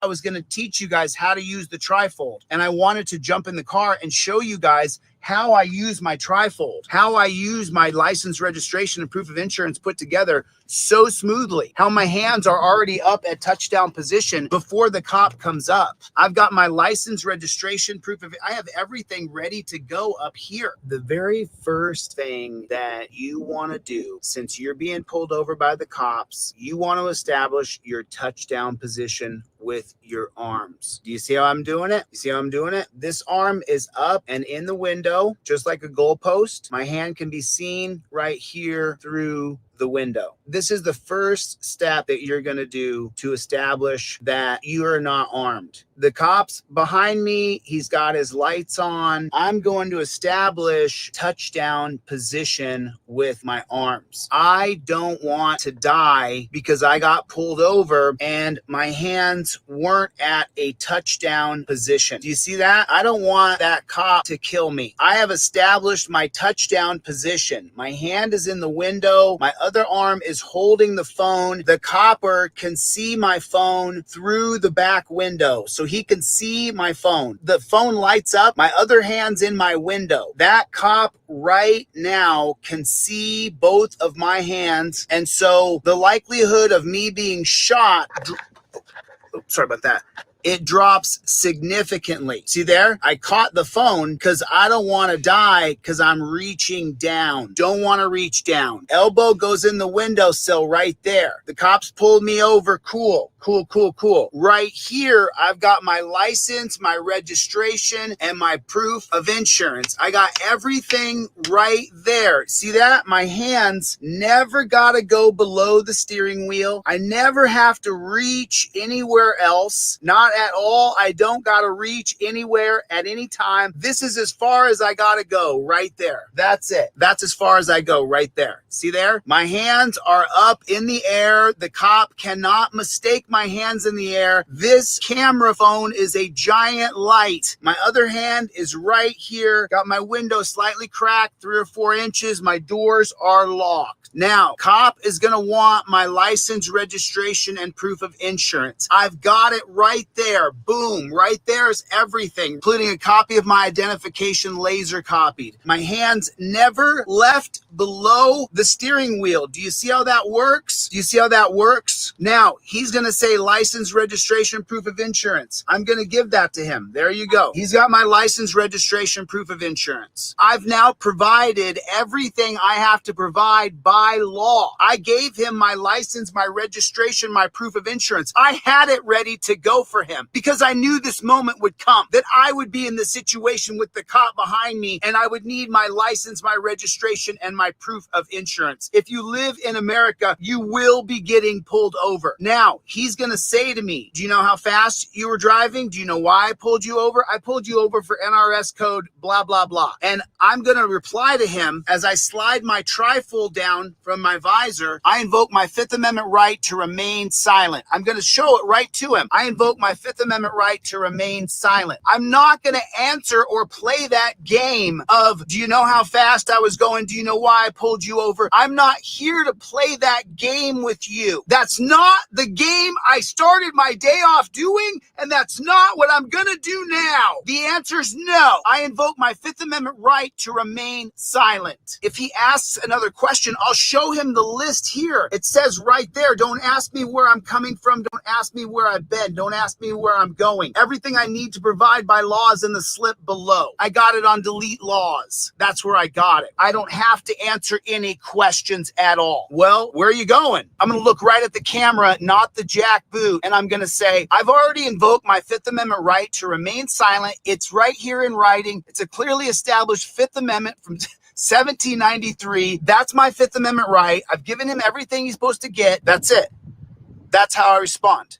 I was going to teach you guys how to use the trifold, and I wanted to jump in the car and show you guys how I use my trifold, how I use my license, registration, and proof of insurance put together so smoothly, how my hands are already up at touchdown position before the cop comes up. I've got my license, registration, proof of it. I have everything ready to go up here. The very first thing that you want to do, since you're being pulled over by the cops, you want to establish your touchdown position with your arms. Do you see how I'm doing it? You see how I'm doing it? This arm is up and in the window, just like a goalpost. My hand can be seen right here through the window. This is the first step that you're going to do to establish that you are not armed. The cop's behind me. He's got his lights on. I'm going to establish touchdown position with my arms. I don't want to die because I got pulled over and my hands weren't at a touchdown position. Do you see that? I don't want that cop to kill me. I have established my touchdown position. My hand is in the window. My other arm is holding the phone. The copper can see my phone through the back window, so he can see my phone. The phone lights up. My other hand's in my window. That cop right now can see both of my hands, and so the likelihood of me being shot, sorry about that, it drops significantly. See there? I caught the phone because I don't want to die because I'm reaching down. Don't want to reach down. Elbow goes in the windowsill right there. The cops pulled me over. Cool. Right here, I've got my license, my registration, and my proof of insurance. I got everything right there. See that? My hands never got to go below the steering wheel. I never have to reach anywhere else. Not at all. I don't got to reach anywhere at any time. This is as far as I got to go right there. That's it. That's as far as I go right there. See there? My hands are up in the air. The cop cannot mistake my hands in the air. This camera phone is a giant light. My other hand is right here. Got my window slightly cracked 3 or 4 inches. My doors are locked. Now, cop is going to want my license, registration, and proof of insurance. I've got it right there. Boom. Right there is everything, including a copy of my identification laser copied. My hands never left below the steering wheel. Do you see how that works? Do you see how that works? Now, he's going to say license, registration, proof of insurance. I'm going to give that to him. There you go. He's got my license, registration, proof of insurance. I've now provided everything I have to provide by law. I gave him my license, my registration, my proof of insurance. I had it ready to go for him because I knew this moment would come, that I would be in the situation with the cop behind me and I would need my license, my registration, and my proof of insurance. If you live in America, you will be getting pulled over. Now, he's going to say to me, do you know how fast you were driving? Do you know why I pulled you over? I pulled you over for NRS code blah, blah, blah. And I'm going to reply to him as I slide my trifold down from my visor. I invoke my Fifth Amendment right to remain silent. I'm going to show it right to him. I invoke my Fifth Amendment right to remain silent. I'm not going to answer or play that game of, do you know how fast I was going? Do you know why I pulled you over? I'm not here to play that game with you. That's not the game I started my day off doing, and that's not what I'm going to do now. The answer is no. I invoke my Fifth Amendment right to remain silent. If he asks another question, I'll show him the list here. It says right there, don't ask me where I'm coming from. Don't ask me where I've been. Don't ask me where I'm going. Everything I need to provide by law is in the slip below. I got it on delete laws. That's where I got it. I don't have to answer any questions at all. Well, where are you going? I'm going to look right at the camera, not the jack boot, and I'm going to say, I've already invoked my Fifth Amendment right to remain silent. It's right here in writing. It's a clearly established Fifth Amendment from 1793. That's my Fifth Amendment right. I've given him everything he's supposed to get. That's it. That's how I respond.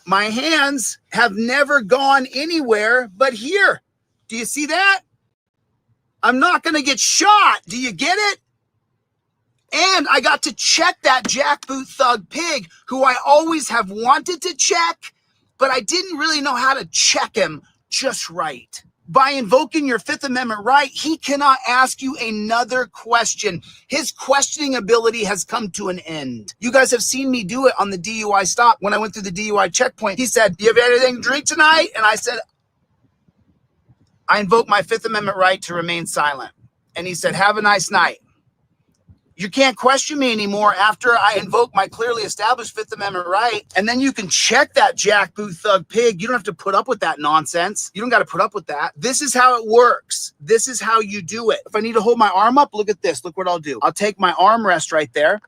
My hands have never gone anywhere but here. Do you see that? I'm not going to get shot. Do you get it? And I got to check that jackboot thug pig who I always have wanted to check, but I didn't really know how to check him just right. By invoking your Fifth Amendment right, he cannot ask you another question. His questioning ability has come to an end. You guys have seen me do it on the DUI stop. When I went through the DUI checkpoint, he said, "Do you have anything to drink tonight?" And I said, "I invoke my Fifth Amendment right to remain silent." And he said, "Have a nice night." You can't question me anymore after I invoke my clearly established Fifth Amendment right. And then you can check that jackboot thug pig. You don't have to put up with that nonsense. You don't got to put up with that. This is how it works. This is how you do it. If I need to hold my arm up, look at this. Look what I'll do. I'll take my armrest right there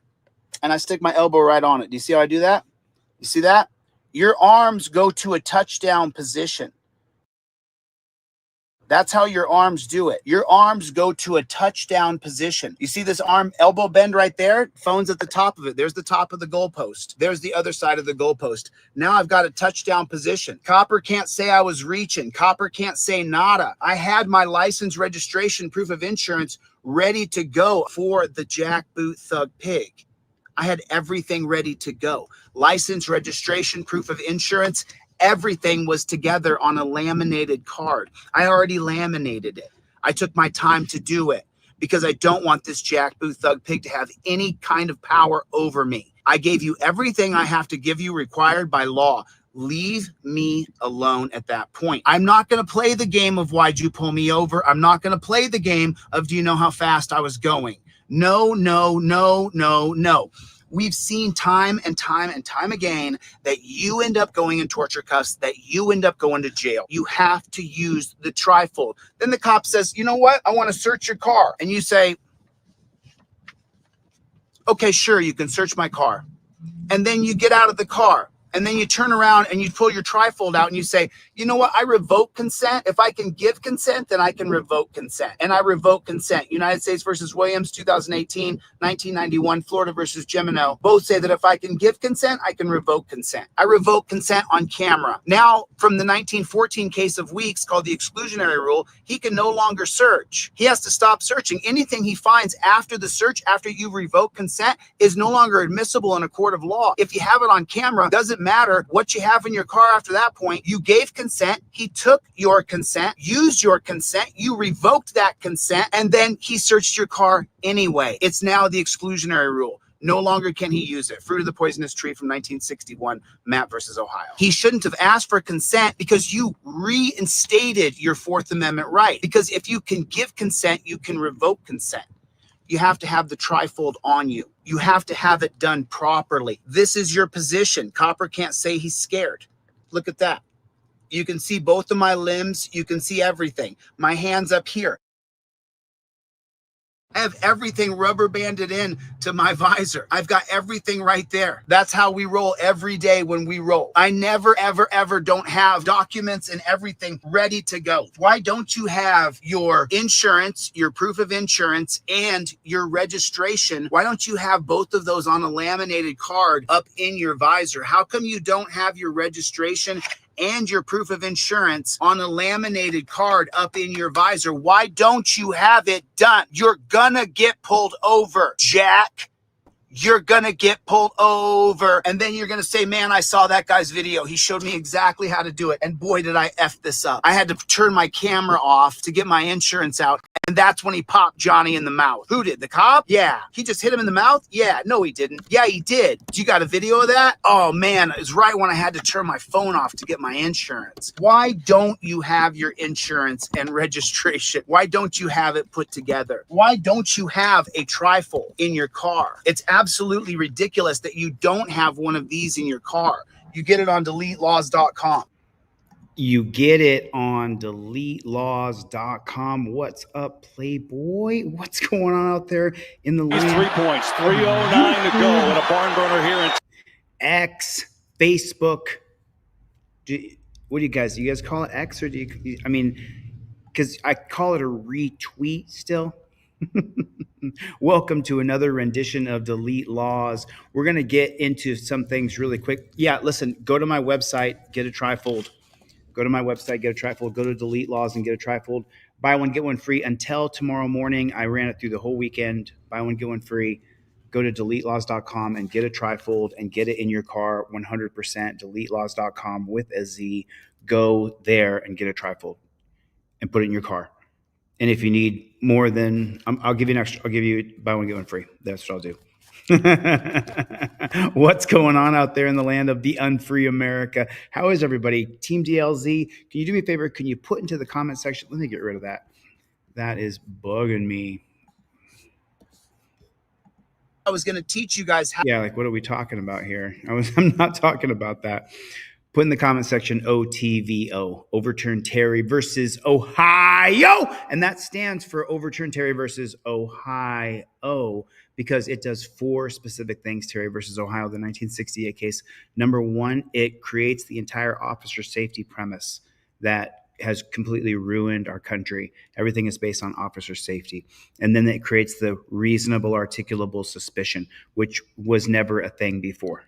and I stick my elbow right on it. Do you see how I do that? You see that? Your arms go to a touchdown position. That's how your arms do it. Your arms go to a touchdown position. You see this arm elbow bend right there? Phone's at the top of it. There's the top of the goalpost. There's the other side of the goalpost. Now I've got a touchdown position. Copper can't say I was reaching. Copper can't say nada. I had my license, registration, proof of insurance ready to go for the jackboot thug pig. I had everything ready to go. License, registration, proof of insurance, everything was together on a laminated card. I already laminated it. I took my time to do it because I don't want this jackboot thug pig to have any kind of power over me. I gave you everything I have to give you required by law. Leave me alone at that point. I'm not going to play the game of why'd you pull me over. I'm not going to play the game of do you know how fast I was going. No, no, no, no, no. We've seen time and time and time again that you end up going in torture cuffs, that you end up going to jail. You have to use the trifold. Then the cop says, "You know what? I want to search your car." And you say, "Okay, sure, you can search my car." And then you get out of the car. And then you turn around and you pull your trifold out and you say, "You know what? I revoke consent. If I can give consent, then I can revoke consent." And I revoke consent. United States versus Williams, 2018, 1991, Florida versus Gemino. Both say that if I can give consent, I can revoke consent. I revoke consent on camera. Now, from the 1914 case of Weeks called the exclusionary rule, he can no longer search. He has to stop searching. Anything he finds after the search, after you revoke consent, is no longer admissible in a court of law. If you have it on camera, doesn't matter what you have in your car after that point. You gave consent. He took your consent, used your consent. You revoked that consent, and then he searched your car anyway. It's now the exclusionary rule. No longer can he use it. Fruit of the Poisonous Tree from 1961, Matt versus Ohio. He shouldn't have asked for consent because you reinstated your Fourth Amendment right. Because if you can give consent, you can revoke consent. You have to have the trifold on you. You have to have it done properly. This is your position. Copper can't say he's scared. Look at that. You can see both of my limbs. You can see everything. My hand's up here. I have everything rubber banded in to my visor. I've got everything right there. That's how we roll every day when we roll. I never, ever, ever don't have documents and everything ready to go. Why don't you have your insurance, your proof of insurance, and your registration? Why don't you have both of those on a laminated card up in your visor? How come you don't have your registration and your proof of insurance on a laminated card up in your visor? Why don't you have it done? You're gonna get pulled over, Jack. You're gonna get pulled over. And then you're gonna say, "Man, I saw that guy's video. He showed me exactly how to do it. And boy, did I F this up. I had to turn my camera off to get my insurance out. And that's when he popped Johnny in the mouth." Who did? The cop? Yeah. He just hit him in the mouth? Yeah. No, he didn't. Yeah, he did. You got a video of that? Oh man, it was right when I had to turn my phone off to get my insurance. Why don't you have your insurance and registration? Why don't you have it put together? Why don't you have a trifold in your car? It's absolutely ridiculous that you don't have one of these in your car. You get it on DeleteLaws.com. You get it on DeleteLaws.com. What's up, Playboy? What's going on out there in the He's 3 points, 3:09 to go, and a barn burner here in X, Facebook. What do you guys call it X, or do you? I mean, because I call it a retweet still. Welcome to another rendition of Delete Laws. We're going to get into some things really quick. Yeah, listen, go to my website, get a trifold. Go to my website, get a trifold. Go to Delete Laws and get a trifold. Buy one, get one free until tomorrow morning. I ran it through the whole weekend. Buy one, get one free. Go to DeleteLaws.com and get a trifold and get it in your car 100%. DeleteLaws.com with a Z. Go there and get a trifold. and put it in your car. And if you need more than, I'll give you an extra. I'll give you buy one get one free. That's what I'll do. What's going on out there in the land of the unfree America? How is everybody? Team DLZ, can you do me a favor? Can you put into the comment section? Let me get rid of that. That is bugging me. I was going to teach you guys how. Yeah, like what are we talking about here? I'm not talking about that. Put in the comment section OTVO, Overturn Terry versus Ohio. And that stands for Overturn Terry versus Ohio because it does 4 specific things, Terry versus Ohio, the 1968 case. Number 1, it creates the entire officer safety premise that has completely ruined our country. Everything is based on officer safety. And then it creates the reasonable articulable suspicion, which was never a thing before.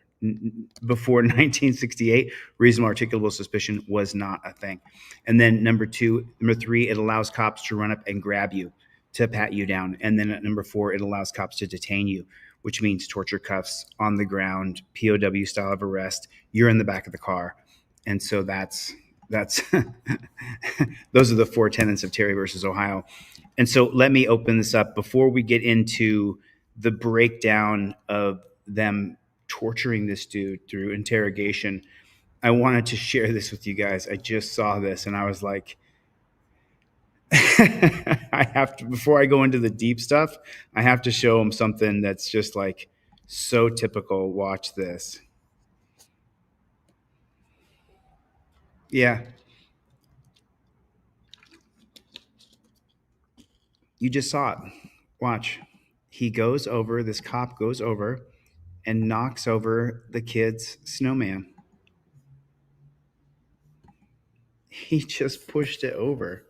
Before 1968, reasonable articulable suspicion was not a thing. And then number 3, it allows cops to run up and grab you, to pat you down. And then at number 4, it allows cops to detain you, which means torture cuffs on the ground, POW style of arrest. You're in the back of the car. And so that's those are the 4 tenets of Terry versus Ohio. And so let me open this up before we get into the breakdown of them torturing this dude through interrogation. I wanted to share this with you guys. I just saw this and I was like, I have to, before I go into the deep stuff, I have to show them something that's just like so typical. Watch this. Yeah. You just saw it. Watch. He goes over, this cop goes over and knocks over the kid's snowman. He just pushed it over.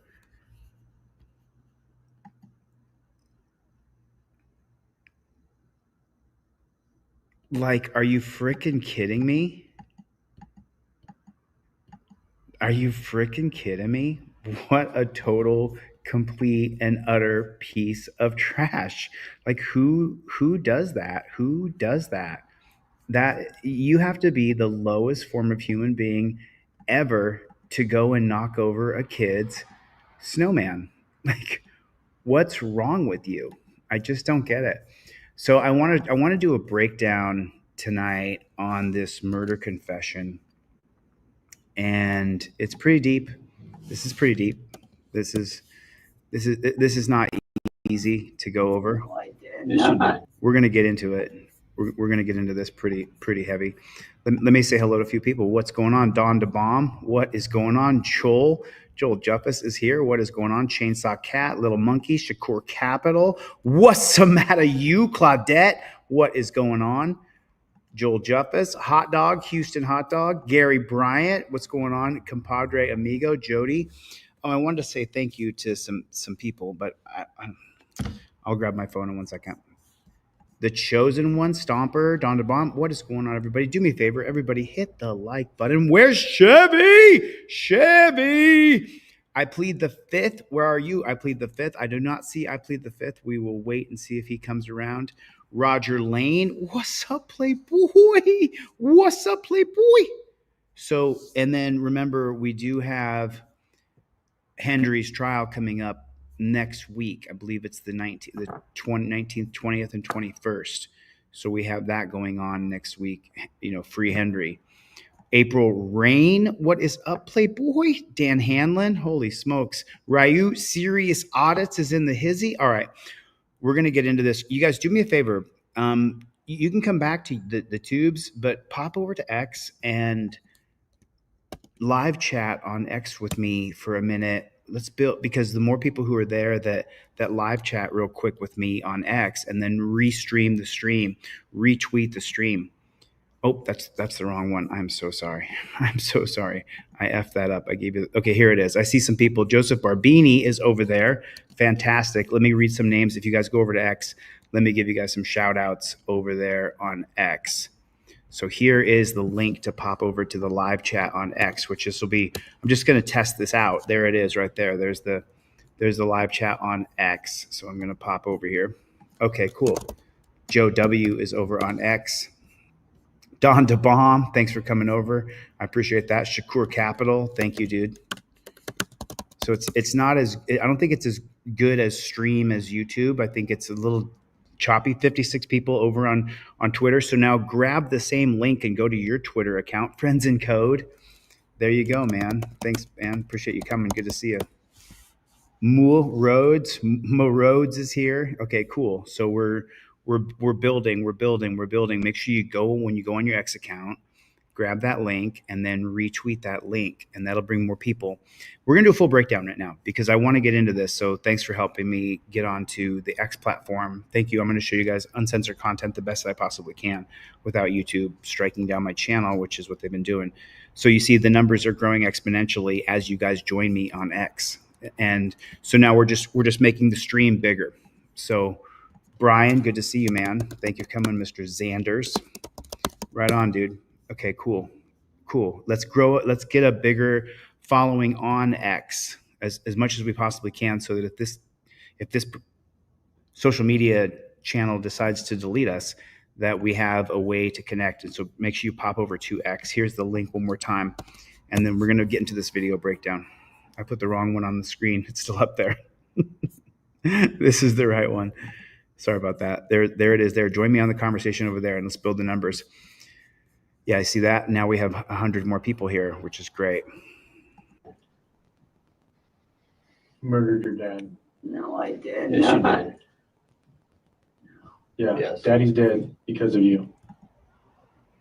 Like, are you freaking kidding me? Are you freaking kidding me? What a total, complete, and utter piece of trash. Like, who does that? Who does that? That you have to be the lowest form of human being ever to go and knock over a kid's snowman. Like, what's wrong with you? I just don't get it. So I want to do a breakdown tonight on this murder confession, and it's pretty deep. This is pretty deep. This is not easy to go over. We're gonna get into it. We're gonna get into this pretty heavy. Let me say hello to a few people. What's going on? Don DeBomb. What is going on? Joel Juffus is here. What is going on? Chainsaw Cat, Little Monkey, Shakur Capital. What's the matter, you, Claudette? What is going on? Joel Juffus, Hot Dog, Houston Hot Dog, Gary Bryant. What's going on? Compadre Amigo, Jody. Oh, I wanted to say thank you to some people, but I'll grab my phone in 1 second. The Chosen One, Stomper, Don DeBomb. What is going on, everybody? Do me a favor. Everybody hit the like button. Where's Chevy? Chevy! I plead the 5th. Where are you? I plead the 5th. I do not see I plead the 5th. We will wait and see if he comes around. Roger Lane. What's up, Playboy? What's up, Playboy? So, and then remember, we do have Hendry's trial coming up next week. I believe it's the 19th, 20th, and 21st. So we have that going on next week. You know, free Hendry. April Rain, what is up, Playboy? Dan Hanlon, holy smokes. Ryu, Serious Audits is in the hizzy. All right, we're going to get into this. You guys, do me a favor. You can come back to the tubes, but pop over to X and live chat on X with me for a minute. Let's build, because the more people who are there that live chat real quick with me on X and then restream the stream, retweet the stream. Oh, that's the wrong one. I'm so sorry. I'm so sorry. I effed that up. I gave you. Okay, here it is. I see some people. Joseph Barbini is over there. Fantastic. Let me read some names. If you guys go over to X, let me give you guys some shout outs over there on X. So here is the link to pop over to the live chat on X, which this will be. I'm just going to test this out. There it is right there. There's the live chat on X. So I'm going to pop over here. Okay, cool. Joe W is over on X. Don DeBomb, thanks for coming over. I appreciate that. Shakur Capital, thank you, dude. So it's not as, I don't think it's as good as stream as YouTube. I think it's a little choppy. 56 people over on Twitter. So now grab the same link and go to your Twitter account, Friends in Code. There you go, man. Thanks, man. Appreciate you coming. Good to see you. Mo Rhodes is here. Okay, cool. So we're building. Make sure you go, when you go on your X account, grab that link and then retweet that link, and that'll bring more people. We're gonna do a full breakdown right now because I want to get into this. So thanks for helping me get onto the X platform. Thank you. I'm going to show you guys uncensored content the best that I possibly can without YouTube striking down my channel, which is what they've been doing. So you see the numbers are growing exponentially as you guys join me on X. And so now we're just making the stream bigger. So Brian, good to see you, man. Thank you for coming, Mr. Zanders. Right on, dude. Okay, cool. Let's grow it. Let's get a bigger following on X as much as we possibly can, so that if this social media channel decides to delete us, that we have a way to connect. And so make sure you pop over to X. Here's the link one more time, and then we're going to get into this video breakdown. I put the wrong one on the screen. It's still up there. This is the right one. Sorry about that. There it is there. Join me on the conversation over there, and let's build the numbers. Yeah, I see that. Now we have 100 more people here, which is great. Murdered your dad. No, I did Yes, you not. did. Yeah, Yes. Daddy's dead because of you.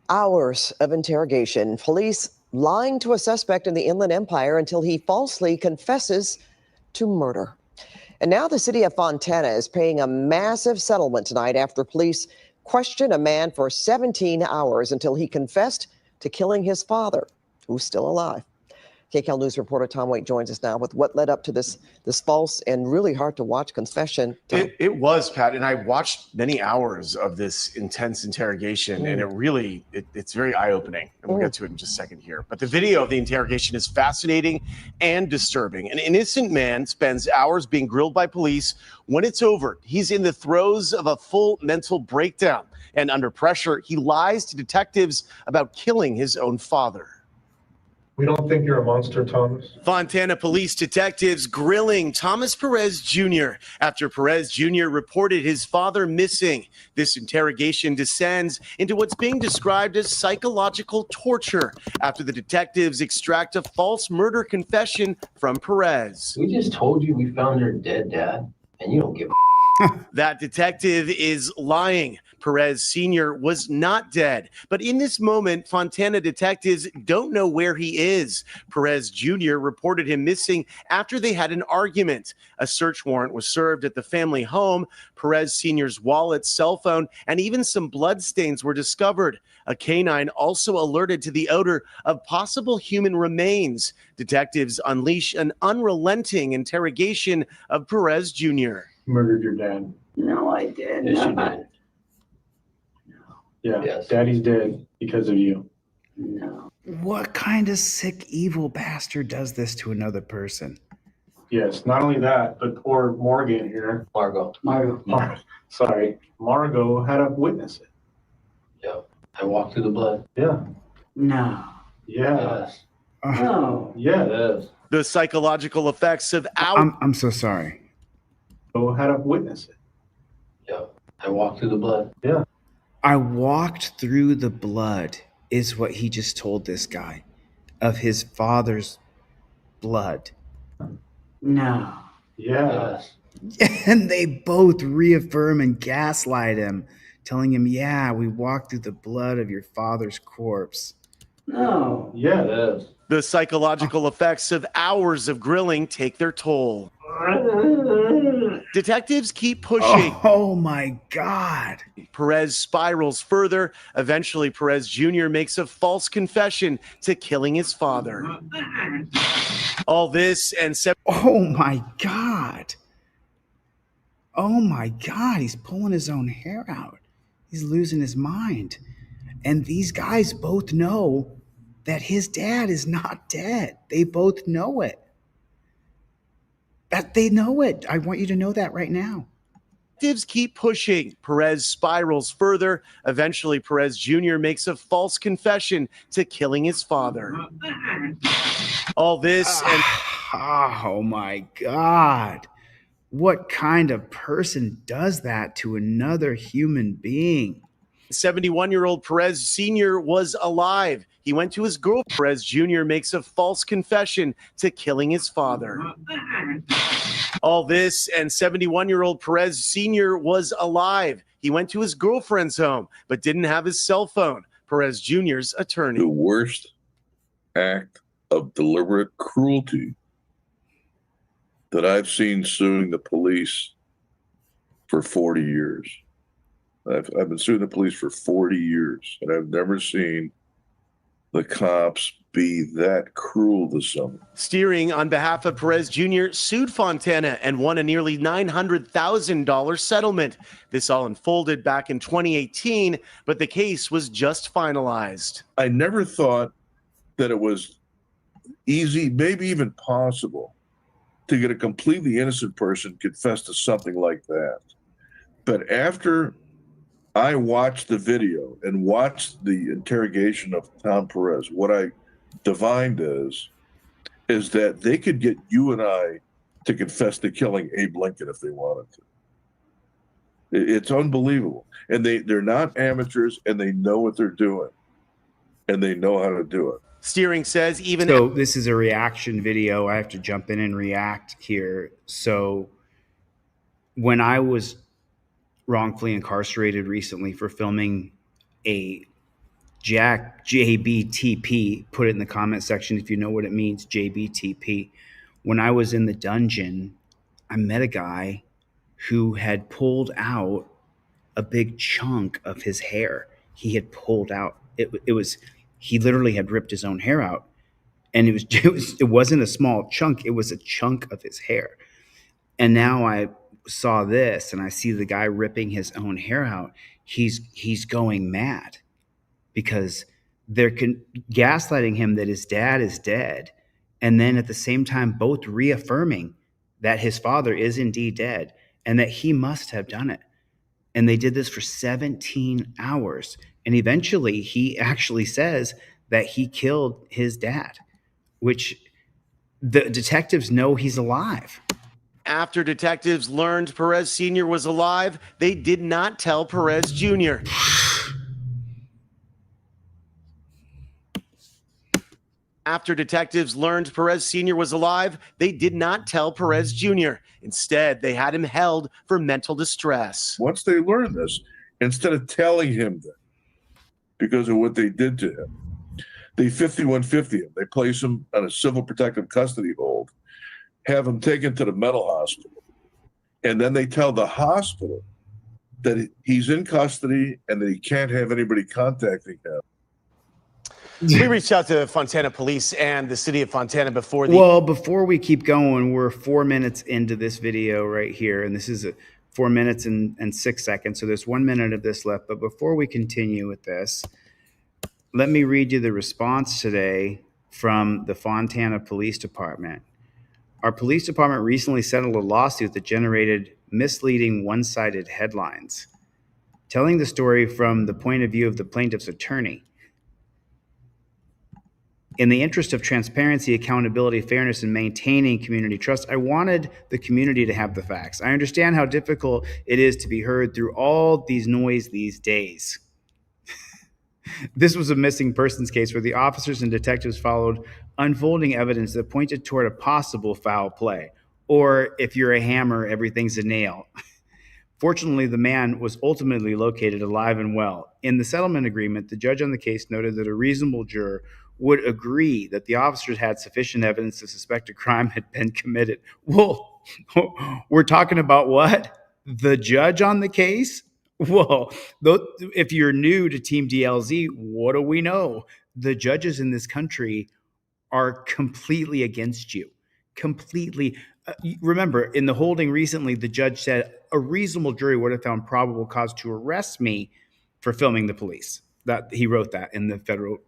Hours of interrogation. Police lying to a suspect in the Inland Empire until he falsely confesses to murder. And now the city of Fontana is paying a massive settlement tonight after police questioned a man for 17 hours until he confessed to killing his father, who's still alive. KCAL News reporter Tom Waite joins us now with what led up to this false and really hard to watch confession. It was, Pat, and I watched many hours of this intense interrogation, and it's very eye-opening, and we'll get to it in just a second here. But the video of the interrogation is fascinating and disturbing. An innocent man spends hours being grilled by police. When it's over, he's in the throes of a full mental breakdown, and under pressure, he lies to detectives about killing his own father. We don't think you're a monster, Thomas. Fontana police detectives grilling Thomas Perez Jr. after Perez Jr. reported his father missing. This interrogation descends into what's being described as psychological torture after the detectives extract a false murder confession from Perez. We just told you we found your dead dad, and you don't give a That detective is lying. Perez Sr. was not dead. But in this moment, Fontana detectives don't know where he is. Perez Jr. reported him missing after they had an argument. A search warrant was served at the family home. Perez Sr.'s wallet, cell phone, and even some blood stains were discovered. A canine also alerted to the odor of possible human remains. Detectives unleash an unrelenting interrogation of Perez Jr. Murdered your dad. No, I did Yes, you not. did. Yeah, Yes. Daddy's dead because of you. No. What kind of sick, evil bastard does this to another person? Yes, not only that, but poor Morgan here. Margot. Margot had to witness it. Yeah. I walked through the blood. Yeah. No. Yeah. Yes. Uh, No. Yeah. Yes. The psychological effects of hours. I'm so sorry. Had to witness it. Yeah. I walked through the blood. Yeah. I walked through the blood is what he just told this guy of his father's blood. No. Yeah. Yes. And they both reaffirm and gaslight him, telling him, yeah, we walked through the blood of your father's corpse. No. Yeah. Yes. The psychological effects of hours of grilling take their toll. Detectives keep pushing. Oh my God. Perez spirals further. Eventually, Perez Jr. makes a false confession to killing his father. All this and Oh my God. Oh my God. He's pulling his own hair out. He's losing his mind. And these guys both know that his dad is not dead. They both know it. That they know it. I want you to know that right now. Detectives keep pushing. Perez spirals further. Eventually, Perez Jr. makes a false confession to killing his father. All this and Oh my God. What kind of person does that to another human being? 71-year-old Perez Sr. was alive. He went to his girlfriend. Perez Jr. makes a false confession to killing his father. All this and 71-year-old Perez Sr. was alive. He went to his girlfriend's home, but didn't have his cell phone. Perez Jr.'s attorney. The worst act of deliberate cruelty that I've seen suing the police for 40 years. I've been suing the police for 40 years, and I've never seen the cops be that cruel to someone. Steering on behalf of Perez Jr. sued Fontana and won a nearly $900,000 settlement. This all unfolded back in 2018, but the case was just finalized. I never thought that it was easy, maybe even possible, to get a completely innocent person confess to something like that. But after I watched the video and watched the interrogation of Tom Perez, what I divined is that they could get you and I to confess to killing Abe Lincoln if they wanted to. It's unbelievable. And they're not amateurs, and they know what they're doing, and they know how to do it. Steering says even So this is a reaction video. I have to jump in and react here. So when I was wrongfully incarcerated recently for filming a Jack JBTP, put it in the comment section if you know what it means, JBTP. When I was in the dungeon, I met a guy who had pulled out a big chunk of his hair. He had pulled out, he literally had ripped his own hair out. And it wasn't a small chunk, it was a chunk of his hair. And now I saw this and I see the guy ripping his own hair out. He's going mad because they're gaslighting him that his dad is dead. And then at the same time, both reaffirming that his father is indeed dead and that he must have done it. And they did this for 17 hours. And eventually he actually says that he killed his dad, which the detectives know he's alive. after detectives learned Perez Sr. was alive, they did not tell Perez Jr. After detectives learned Perez Sr. was alive, they did not tell Perez Jr. Instead, they had him held for mental distress. Once they learned this, instead of telling him that because of what they did to him, they 5150 him. They place him on a civil protective custody hold, have him taken to the mental hospital, and then they tell the hospital that he's in custody and that he can't have anybody contacting him. We reached out to Fontana Police and the city of Fontana before before we keep going, we're 4 minutes into this video right here, and this is 4 minutes and 6 seconds, so there's 1 minute of this left. But before we continue with this, let me read you the response today from the Fontana Police Department. Our police department recently settled a lawsuit that generated misleading one-sided headlines, telling the story from the point of view of the plaintiff's attorney. In the interest of transparency, accountability, fairness, and maintaining community trust, I wanted the community to have the facts. I understand how difficult it is to be heard through all these noise these days. This was a missing persons case where the officers and detectives followed unfolding evidence that pointed toward a possible foul play. Or if you're a hammer, everything's a nail. Fortunately, the man was ultimately located alive and well. In the settlement agreement, the judge on the case noted that a reasonable juror would agree that the officers had sufficient evidence to suspect a crime had been committed. Well, we're talking about what? The judge on the case? Well, if you're new to Team DLZ, what do we know? The judges in this country are completely against you. Completely. Remember, in the holding recently, the judge said a reasonable jury would have found probable cause to arrest me for filming the police. That he wrote that in the federal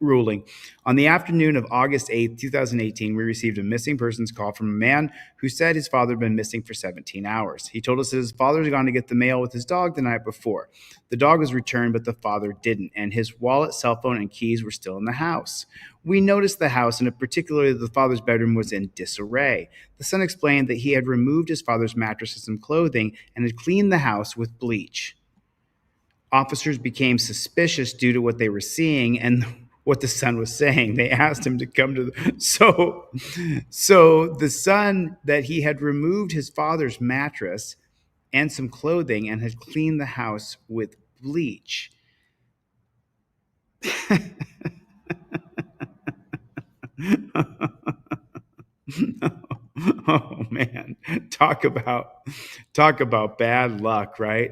ruling. On the afternoon of August 8th, 2018, we received a missing persons call from a man who said his father had been missing for 17 hours. He told us that his father had gone to get the mail with his dog the night before. The dog was returned, but the father didn't, and his wallet, cell phone, and keys were still in the house. We noticed the house, and particularly the father's bedroom, was in disarray. The son explained that he had removed his father's mattress and some clothing and had cleaned the house with bleach. Officers became suspicious due to what they were seeing and what the son was saying. They asked him to come to so the son, that he had removed his father's mattress and some clothing and had cleaned the house with bleach. Oh man, talk about bad luck, right?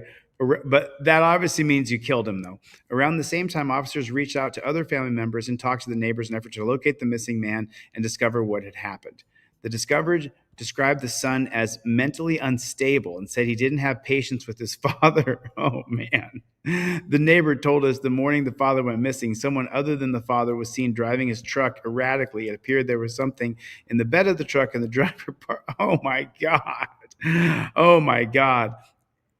But that obviously means you killed him, though. Around the same time, officers reached out to other family members and talked to the neighbors in an effort to locate the missing man and discover what had happened. The discovered described the son as mentally unstable and said he didn't have patience with his father. Oh, man. The neighbor told us the morning the father went missing, someone other than the father was seen driving his truck erratically. It appeared there was something in the bed of the truck and the driver oh, my God. Oh, my God.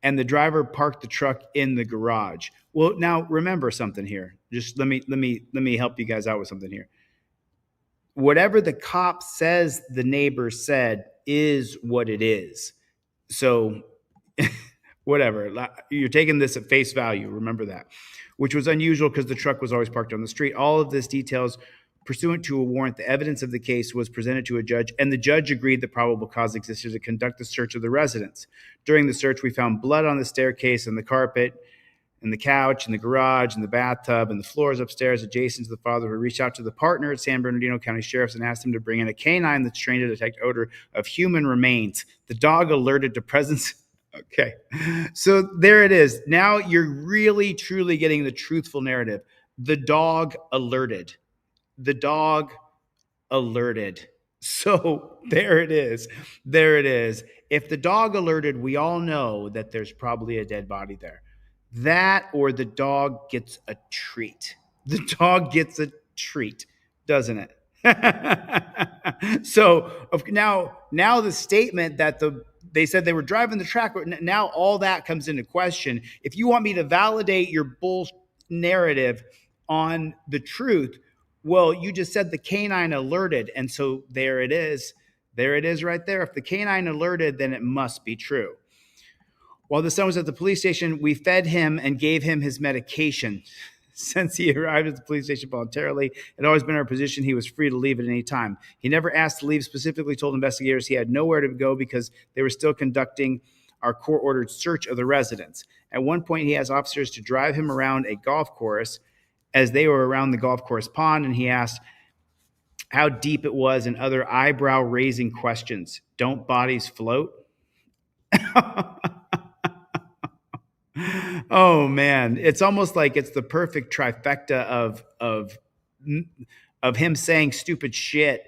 And the driver parked the truck in the garage. Well, now remember something here. Just let me help you guys out with something here. Whatever the cop says the neighbor said is what it is. So whatever, you're taking this at face value. Remember that, which was unusual because the truck was always parked on the street. All of this details pursuant to a warrant. The evidence of the case was presented to a judge, and the judge agreed that probable cause existed to conduct the search of the residence. During the search, we found blood on the staircase and the carpet and the couch and the garage and the bathtub and the floors upstairs adjacent to the father, who reached out to the partner at San Bernardino County Sheriff's and asked him to bring in a canine that's trained to detect odor of human remains. The dog alerted to presence. Okay, so there it is. Now you're really, truly getting the truthful narrative. The dog alerted. The dog alerted. So there it is. There it is. If the dog alerted, we all know that there's probably a dead body there. That, or the dog gets a treat. The dog gets a treat, doesn't it? So now the statement that they said they were driving the track, now all that comes into question. If you want me to validate your bull narrative on the truth, well, you just said the canine alerted, and so there it is. There it is right there. If the canine alerted, then it must be true. While the son was at the police station, we fed him and gave him his medication. Since he arrived at the police station voluntarily, it had always been our position he was free to leave at any time. He never asked to leave, specifically told investigators he had nowhere to go because they were still conducting our court-ordered search of the residence. At one point, he asked officers to drive him around a golf course as they were around the golf course pond, and he asked how deep it was and other eyebrow-raising questions. Don't bodies float? Oh man, it's almost like it's the perfect trifecta of him saying stupid shit.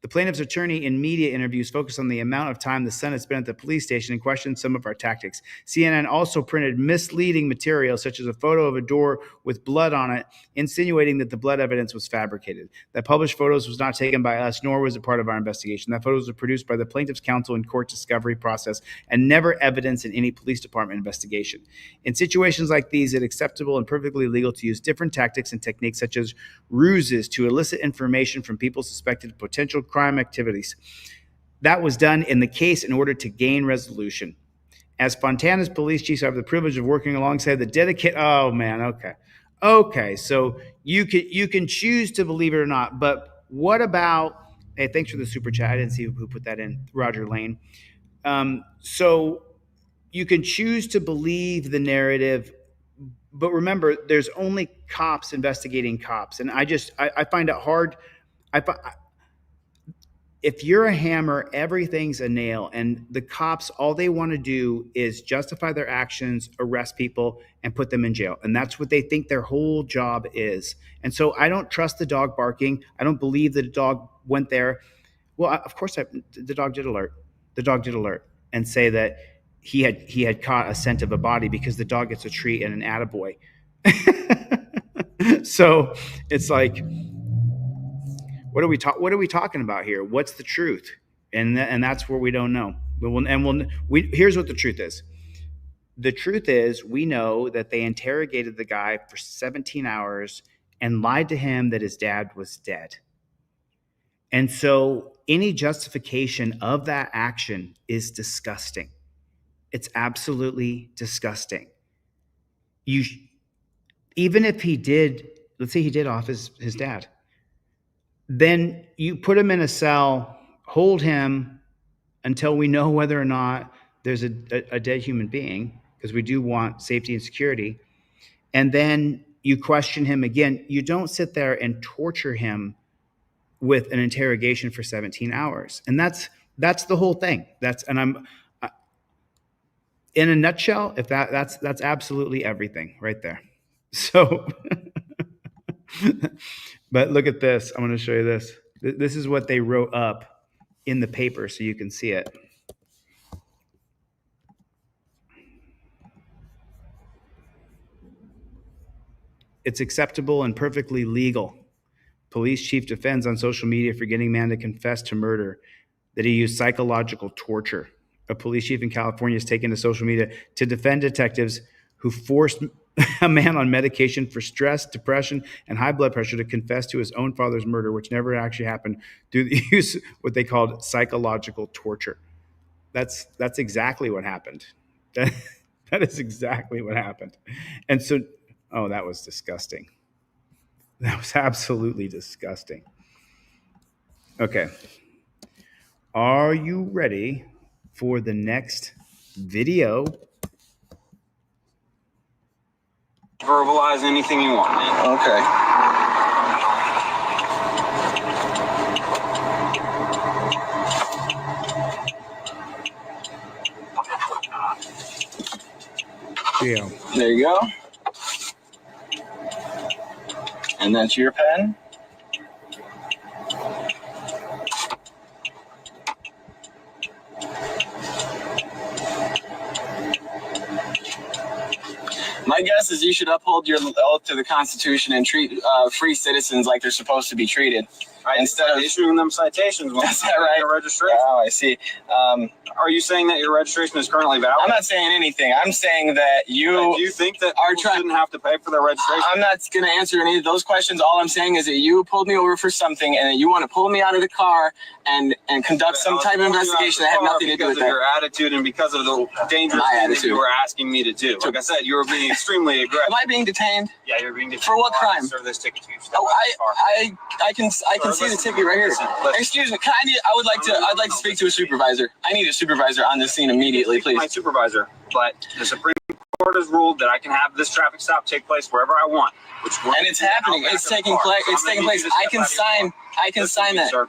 The plaintiff's attorney in media interviews focused on the amount of time the son had spent at the police station and questioned some of our tactics. CNN also printed misleading material, such as a photo of a door with blood on it, insinuating that the blood evidence was fabricated. That published photos was not taken by us, nor was it part of our investigation. That photos were produced by the plaintiff's counsel in court discovery process and never evidence in any police department investigation. In situations like these, it's acceptable and perfectly legal to use different tactics and techniques, such as ruses, to elicit information from people suspected of potential crime activities. That was done in the case in order to gain resolution. As Fontana's police chiefs, I have the privilege of working alongside the dedicated. Oh man, okay. So you can choose to believe it or not. But what about? Hey, thanks for the super chat. I didn't see who put that in. Roger Lane. So you can choose to believe the narrative, but remember, there's only cops investigating cops, and I find it hard. If you're a hammer, everything's a nail, and the cops, all they want to do is justify their actions, arrest people, and put them in jail. And that's what they think their whole job is. And so I don't trust the dog barking. I don't believe that the dog went there. Well, of course, the dog did alert. The dog did alert and say that he had caught a scent of a body because the dog gets a treat and an attaboy. So it's like, what are we talking about here? What's the truth? And that's where we don't know. Here's what the truth is. The truth is, we know that they interrogated the guy for 17 hours and lied to him that his dad was dead. And so any justification of that action is disgusting. It's absolutely disgusting. Even if he did, let's say he did off his dad, then you put him in a cell, hold him until we know whether or not there's a dead human being, because we do want safety and security. And then you question him again. You don't sit there and torture him with an interrogation for 17 hours. And that's the whole thing. In a nutshell, if that's absolutely everything right there. So, but look at this. I'm going to show you this. This is what they wrote up in the paper so you can see it. It's acceptable and perfectly legal. Police chief defends on social media for getting man to confess to murder, that he used psychological torture. A police chief in California has taken to social media to defend detectives who forced a man on medication for stress, depression, and high blood pressure to confess to his own father's murder, which never actually happened, through the use of what they called psychological torture. That's exactly what happened. That is exactly what happened. And so, oh, that was disgusting. That was absolutely disgusting. Okay. Are you ready for the next video? Verbalize anything you want, man. Okay. Yeah. There you go. And that's your pen. My guess is you should uphold your oath to the Constitution and treat free citizens like they're supposed to be treated. Right. Instead of issuing them citations. Is that right? Your registration. Oh, I see. Are you saying that your registration is currently valid? I'm not saying anything. I'm saying that you... Do you think that people shouldn't have to pay for their registration? I'm not going to answer any of those questions. All I'm saying is that you pulled me over for something and you want to pull me out of the car and conduct some type of investigation that had nothing to do with that. Because of your attitude and because of the dangerous thing that you were asking me to do. Like I said, you were being extremely aggressive. Am I being detained? Yeah, you're being detained. For what crime? Serve this ticket to you. Oh, I can see the ticket right here. Excuse me. I'd like to speak to a supervisor. I need a supervisor on this scene immediately, please. My supervisor, but the Supreme Court has ruled that I can have this traffic stop take place wherever I want. And it's happening. It's taking place. It's taking place. I can sign that. Sir.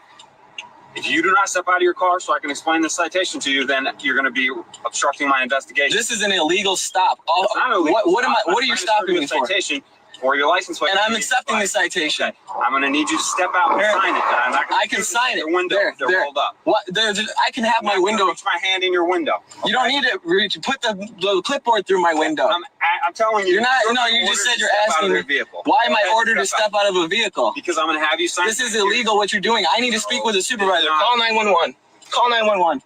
If you do not step out of your car so I can explain the citation to you, then you're going to be obstructing my investigation. This is an illegal stop. It's not illegal. What are you stopping me for? Citation for your license plate. And I'm accepting the citation. Okay. I'm going to need you to step out and sign it. And I can sign it. Your window. They're rolled up. What? I can have my window. Reach my hand in your window. Okay. You don't need to put the clipboard through my window. I'm telling you. You're not. No, you just said you're asking me. Why am I ordered to step out of a vehicle? Because I'm going to have you sign. This is illegal. What you're doing. I need to speak with a supervisor. Call 911. Call 911.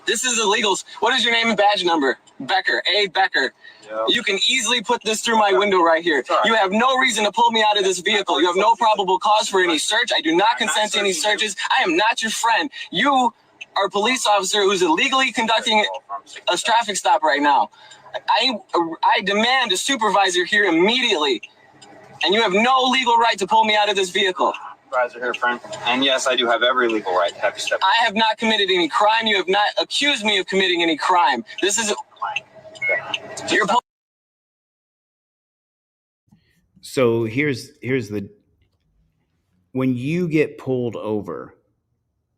This is illegal. What is your name and badge number? Becker. A. Becker. Yep. You can easily put this through my window right here. Right. You have no reason to pull me out of this vehicle. You have no probable cause for any search. I do not consent to any searches. I am not your friend. You are a police officer who's illegally conducting a traffic stop right now. I demand a supervisor here immediately. And you have no legal right to pull me out of this vehicle. Supervisor here, friend. And yes, I do have every legal right to have you step. I have not committed any crime. You have not accused me of committing any crime. This is... So here's the, when you get pulled over,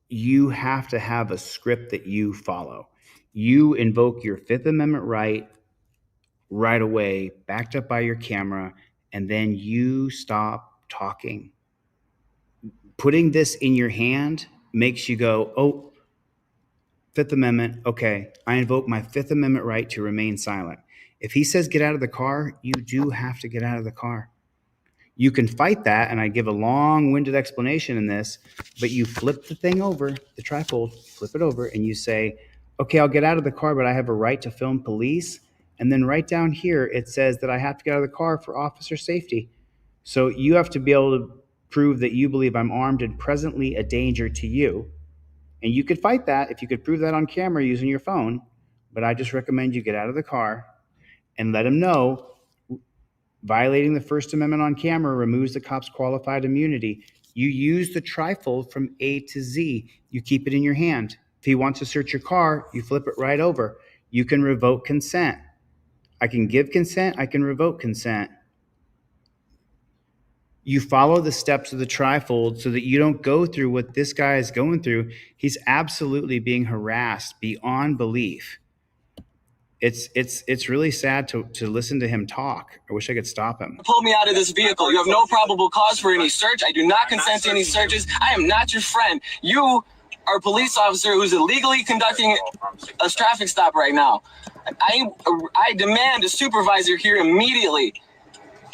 you have to have a script that you follow. You invoke your Fifth Amendment right away, backed up by your camera, and then you stop talking. Putting this in your hand makes you go, oh, Fifth Amendment, okay, I invoke my Fifth Amendment right to remain silent. If he says get out of the car, you do have to get out of the car. You can fight that, and I give a long-winded explanation in this, but you flip the thing over, the trifold, flip it over, and you say, okay, I'll get out of the car, but I have a right to film police. And then right down here, it says that I have to get out of the car for officer safety. So you have to be able to prove that you believe I'm armed and presently a danger to you. And you could fight that if you could prove that on camera using your phone, but I just recommend you get out of the car and let him know violating the First Amendment on camera removes the cop's qualified immunity. You use the trifold from A to Z. You keep it in your hand. If he wants to search your car, you flip it right over. You can revoke consent. I can give consent. I can revoke consent. You follow the steps of the trifold so that you don't go through what this guy is going through. He's absolutely being harassed beyond belief. It's really sad to listen to him talk. I wish I could stop him. Pull me out of this vehicle. You have no probable cause for any search. I do not consent to any searches. I am not your friend. You are a police officer who's illegally conducting a traffic stop right now. I demand a supervisor here immediately.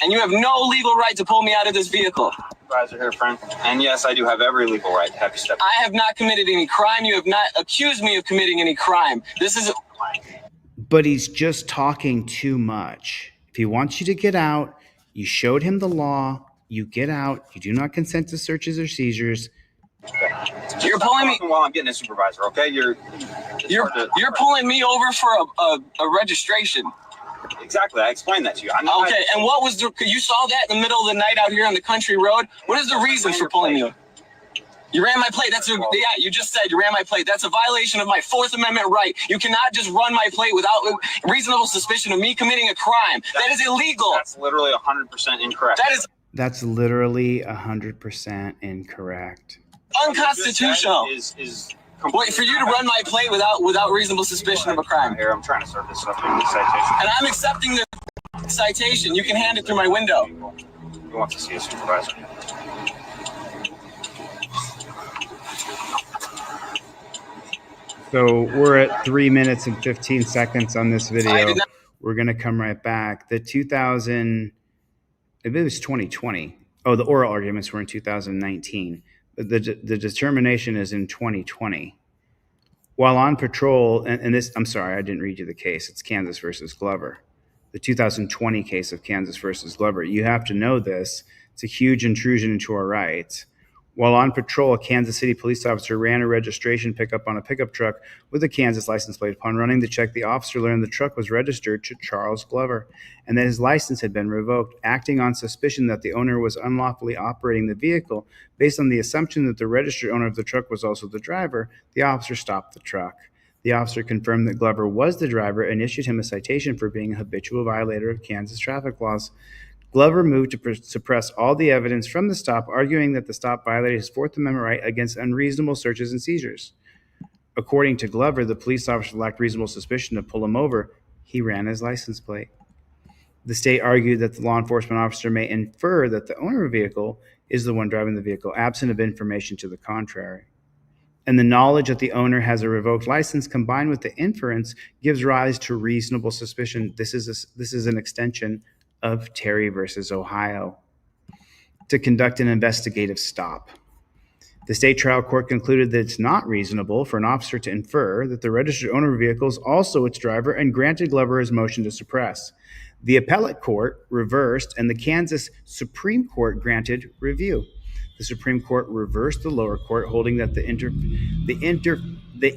And you have no legal right to pull me out of this vehicle. Supervisor here, friend. And yes, I do have every legal right to have you step. I have not committed any crime. You have not accused me of committing any crime. This is... But he's just talking too much. If he wants you to get out, you showed him the law, you get out, you do not consent to searches or seizures. You're pulling me while I'm getting a supervisor, okay? You're pulling me over for a registration. Exactly. I explained that to you. Okay, and what was you saw that in the middle of the night out here on the country road? What is the reason for pulling me over? You ran my plate. You just said you ran my plate. That's a violation of my Fourth Amendment right. You cannot just run my plate without reasonable suspicion of me committing a crime. That is illegal. That's literally 100% incorrect. That's literally 100% incorrect. Unconstitutional. Wait, for you to run my plate without reasonable suspicion of a crime. Here, I'm trying to serve this up in the citation. And I'm accepting the citation. You can hand it through my window. He wants to see a supervisor. So we're at 3 minutes and 15 seconds on this video. We're going to come right back. The 2000, I believe it was 2020. Oh, the oral arguments were in 2019. The determination is in 2020. While on patrol, and this, I'm sorry, I didn't read you the case. It's Kansas versus Glover. The 2020 case of Kansas versus Glover. You have to know this. It's a huge intrusion into our rights. While on patrol, a Kansas City police officer ran a registration pickup on a pickup truck with a Kansas license plate. Upon running the check, the officer learned the truck was registered to Charles Glover and that his license had been revoked. Acting on suspicion that the owner was unlawfully operating the vehicle, based on the assumption that the registered owner of the truck was also the driver, the officer stopped the truck. The officer confirmed that Glover was the driver and issued him a citation for being a habitual violator of Kansas traffic laws. Glover moved to suppress all the evidence from the stop, arguing that the stop violated his Fourth Amendment right against unreasonable searches and seizures. According to Glover, the police officer lacked reasonable suspicion to pull him over. He ran his license plate. The state argued that the law enforcement officer may infer that the owner of the vehicle is the one driving the vehicle, absent of information to the contrary. And the knowledge that the owner has a revoked license combined with the inference gives rise to reasonable suspicion. This is an extension of Terry versus Ohio to conduct an investigative stop. The state trial court concluded that it's not reasonable for an officer to infer that the registered owner of the vehicle is also its driver and granted Glover his motion to suppress. The appellate court reversed and the Kansas Supreme Court granted review. The Supreme Court reversed the lower court, holding that the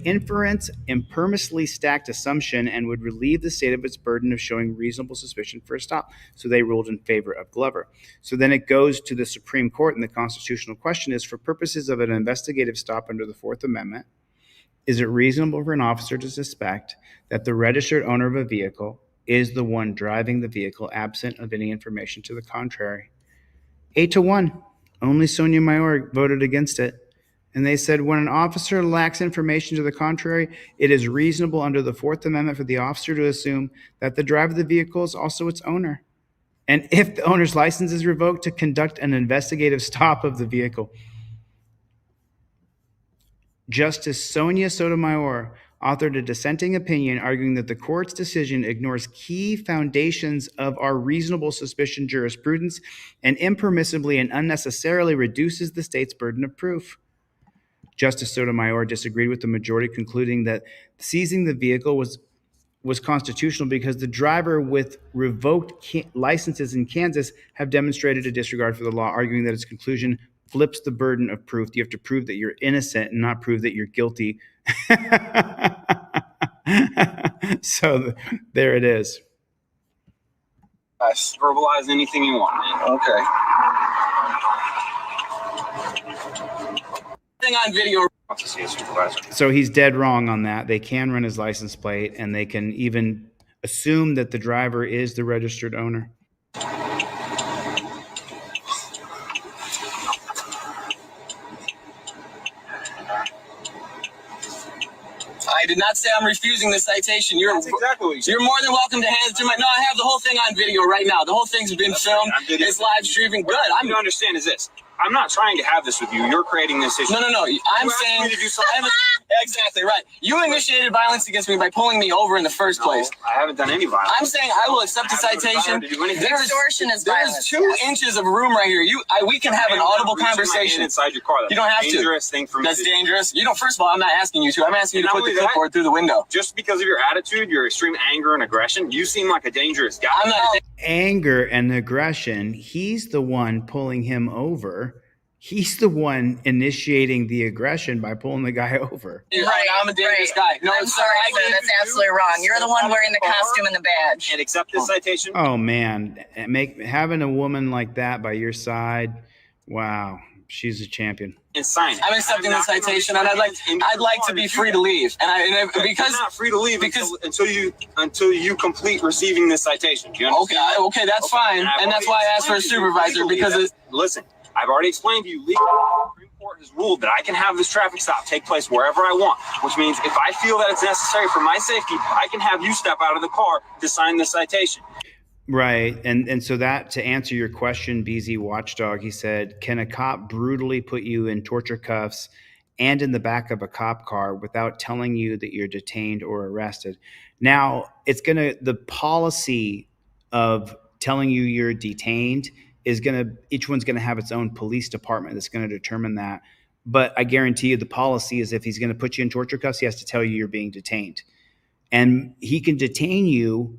inference impermissibly stacked assumption and would relieve the state of its burden of showing reasonable suspicion for a stop. So they ruled in favor of Glover. So then it goes to the Supreme Court, and the constitutional question is, for purposes of an investigative stop under the Fourth Amendment, is it reasonable for an officer to suspect that the registered owner of a vehicle is the one driving the vehicle, absent of any information to the contrary? 8-1. Only Sonia Mayor voted against it. And they said, when an officer lacks information to the contrary, it is reasonable under the Fourth Amendment for the officer to assume that the driver of the vehicle is also its owner. And if the owner's license is revoked, to conduct an investigative stop of the vehicle. Justice Sonia Sotomayor authored a dissenting opinion arguing that the court's decision ignores key foundations of our reasonable suspicion jurisprudence and impermissibly and unnecessarily reduces the state's burden of proof. Justice Sotomayor disagreed with the majority, concluding that seizing the vehicle was constitutional because the driver with revoked licenses in Kansas have demonstrated a disregard for the law, arguing that its conclusion flips the burden of proof. You have to prove that you're innocent and not prove that you're guilty. So there it is. Verbalize anything you want. Okay. Thing on video. So he's dead wrong on that. They can run his license plate, and they can even assume that the driver is the registered owner. I did not say I'm refusing the citation. That's exactly what you said. You're more than welcome to hand it to me. No, I have the whole thing on video right now. The whole thing's been filmed. It's live streaming. Good. What you understand is this. I'm not trying to have this with you. You're creating this issue. No. I'm saying to do something. exactly right. You initiated violence against me by pulling me over in the first place. I haven't done any violence. I'm saying I will accept the citation. Extortion is violence. There's 2 inches of room right here. We can have an audible conversation inside your car. You don't have to. Dangerous thing for me. That's dangerous. You know, first of all, I'm not asking you to. I'm asking you to put the clipboard through the window. Just because of your attitude, your extreme anger and aggression, you seem like a dangerous guy. I'm not. Anger and aggression. He's the one pulling him over. He's the one initiating the aggression by pulling the guy over. Right, I'm a dangerous guy. No, I'm sorry, sir. That's absolutely wrong. You're the one wearing the costume and the badge. And accept this citation. Oh man, having a woman like that by your side, wow, she's a champion. And sign it. I'm accepting the citation, and I'd like to be free to leave. Because you're not free to leave until you complete receiving this citation. Do you understand? Okay, that's fine, and that's why I asked for a supervisor because listen. I've already explained to you legally, the Supreme Court has ruled that I can have this traffic stop take place wherever I want, which means if I feel that it's necessary for my safety, I can have you step out of the car to sign the citation. Right. And so that, to answer your question, BZ Watchdog, he said, can a cop brutally put you in torture cuffs and in the back of a cop car without telling you that you're detained or arrested? Now, the policy of telling you you're detained each one's going to have its own police department that's going to determine that. But I guarantee you the policy is if he's going to put you in torture cuffs, he has to tell you you're being detained. And he can detain you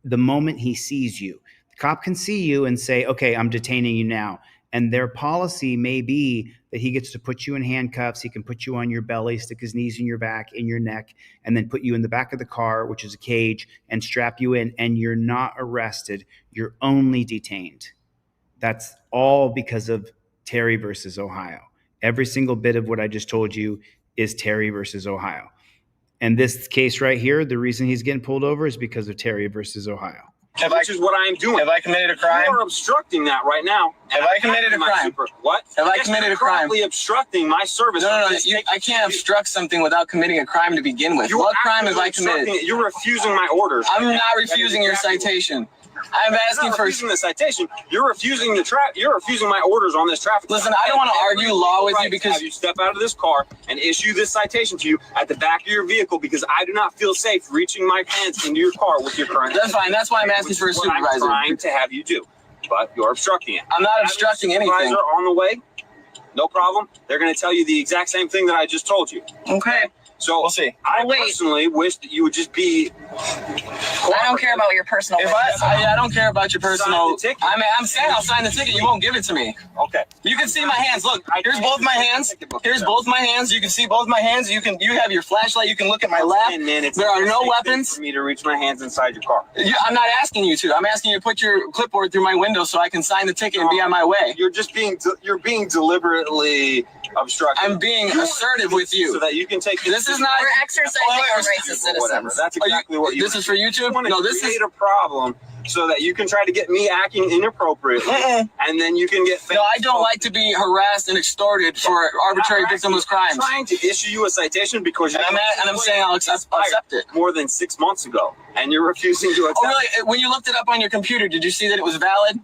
the moment he sees you. The cop can see you and say, okay, I'm detaining you now. And their policy may be that he gets to put you in handcuffs. He can put you on your belly, stick his knees in your back, in your neck, and then put you in the back of the car, which is a cage, and strap you in. And you're not arrested. You're only detained. That's all because of Terry versus Ohio. Every single bit of what I just told you is Terry versus Ohio. And this case right here, the reason he's getting pulled over is because of Terry versus Ohio. Which is what I am doing. Have I committed a crime? You are obstructing that right now. Have I committed a crime? What? Have I committed a crime? You're obstructing my service. No. I can't obstruct something without committing a crime to begin with. What crime have I committed? You're refusing my orders. I'm not refusing your citation. I'm asking for the citation. You're refusing my orders on this traffic. Listen, I don't want to argue law with you because you step out of this car and issue this citation to you at the back of your vehicle because I do not feel safe reaching my hands into your car with your current. That's fine. That's why I'm asking for a supervisor. I'm trying to have you do, but you're obstructing it. I'm not obstructing anything. Supervisor on the way. No problem. They're going to tell you the exact same thing that I just told you. Okay. So we'll see. I personally wish that you would just be. I don't care about your personal. I don't care about your personal. Ticket. I'm saying I'll sign the ticket. You won't give it to me. Okay. You can see my hands. Look, here's both my hands. Here's both my hands. You can see both my hands. You have your flashlight. You can look at my lap. There are no weapons for me to reach my hands inside your car. I'm not asking you to. I'm asking you to put your clipboard through my window so I can sign the ticket and be on my way. You're being deliberately obstructive. I'm being assertive with you so that you can take. This is not. We're exercising our rights as citizens. Whatever. That's exactly what you. This is for YouTube. No, this is a problem. So that you can try to get me acting inappropriately, and then you can get. No, I don't like to be harassed and extorted for arbitrary victimless crimes. I'm trying to issue you a citation because I'm saying I'll accept it. More than 6 months ago, and you're refusing to accept. Oh, really? When you looked it up on your computer, did you see that it was valid?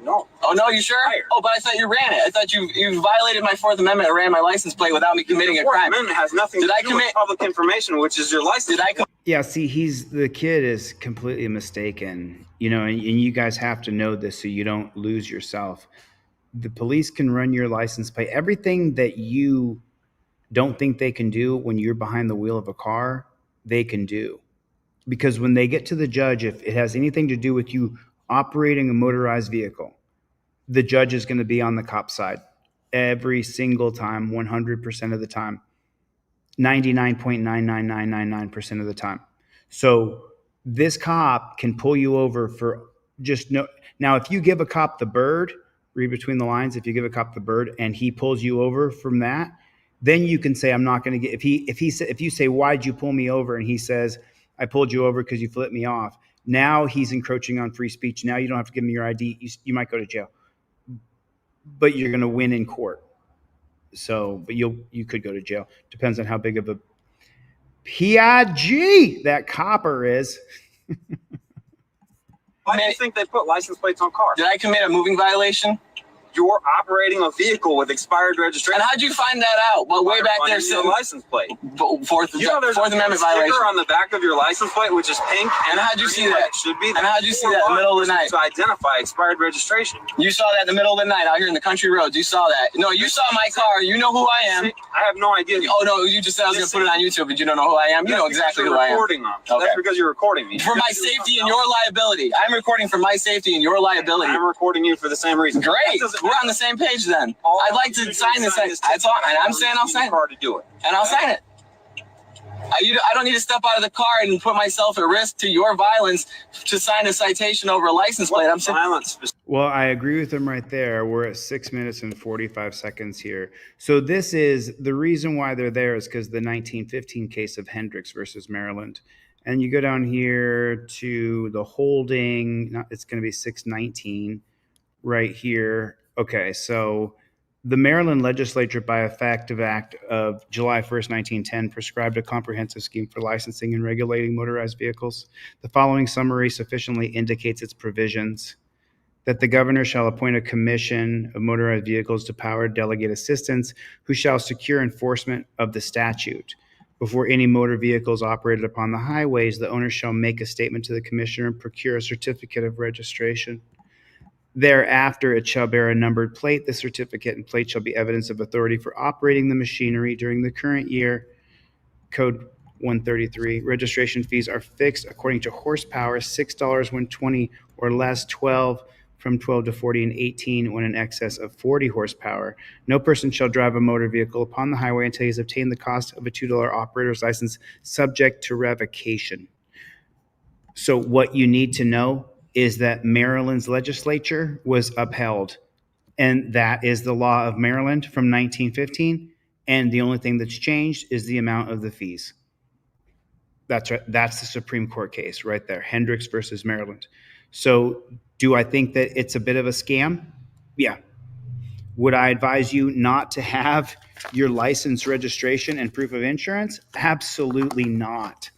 No. Oh, no, you sure? Oh, but I thought you ran it. I thought you violated my Fourth Amendment and ran my license plate without me committing a crime. The Amendment has nothing to do with public information, which is your license. Yeah, see, the kid is completely mistaken, you know, and you guys have to know this so you don't lose yourself. The police can run your license plate. Everything that you don't think they can do when you're behind the wheel of a car, they can do. Because when they get to the judge, if it has anything to do with you operating a motorized vehicle, the judge is going to be on the cop side every single time, 100% of the time, 99.99999% of the time. So this cop can pull you over for just no. Now, if you give a cop the bird, read between the lines, if you give a cop the bird and he pulls you over from that, then you can say, I'm not going to get, if you say, why'd you pull me over? And he says, I pulled you over because you flipped me off. Now he's encroaching on free speech. Now you don't have to give him your ID. You might go to jail, but you're going to win in court. So, but you could go to jail. Depends on how big of a PIG that copper is. Why do you think they put license plates on cars? Did I commit a moving violation? You're operating a vehicle with expired registration. And how'd you find that out? Well, way back there, your license plate. Fourth Amendment violation on the back of your license plate, which is pink. And how'd you see that? It should be. And how'd you see that in the middle of the night? To identify expired registration. You saw that in the middle of the night out here in the country roads. You saw that. No, you saw my car. You know who I am. I have no idea. Oh no, you just said I was gonna put it on YouTube, but you don't know who I am. You know exactly who I am. Okay. That's because you're recording me. For my safety and your liability. I'm recording for my safety and your liability. I'm recording you for the same reason. Great. We're on the same page then. I'd like to sign this. I'm saying I'll sign it. To do it. And I'll sign it. I don't need to step out of the car and put myself at risk to your violence to sign a citation over a license plate. I'm saying violence. Well, I agree with him right there. We're at 6 minutes and 45 seconds here. So this is the reason why they're there is because the 1915 case of Hendricks versus Maryland. And you go down here to the holding, it's going to be 619 right here. Okay, so the Maryland legislature, by effective act of July 1st, 1910, prescribed a comprehensive scheme for licensing and regulating motorized vehicles. The following summary sufficiently indicates its provisions: that the governor shall appoint a commission of motorized vehicles to power delegate assistants who shall secure enforcement of the statute. Before any motor vehicles operated upon the highways, the owner shall make a statement to the commissioner and procure a certificate of registration. Thereafter, it shall bear a numbered plate. The certificate and plate shall be evidence of authority for operating the machinery during the current year. Code 133. Registration fees are fixed according to horsepower, $6 when 20 or less, 12 from 12 to 40, and 18 when in excess of 40 horsepower. No person shall drive a motor vehicle upon the highway until he has obtained the cost of a $2 operator's license, subject to revocation. So what you need to know is that Maryland's legislature was upheld, and that is the law of Maryland from 1915, and the only thing that's changed is the amount of the fees. That's right. That's the Supreme Court case right there, Hendricks versus Maryland. So do I think that it's a bit of a scam? Yeah. Would I advise you not to have your license, registration, and proof of insurance? Absolutely not.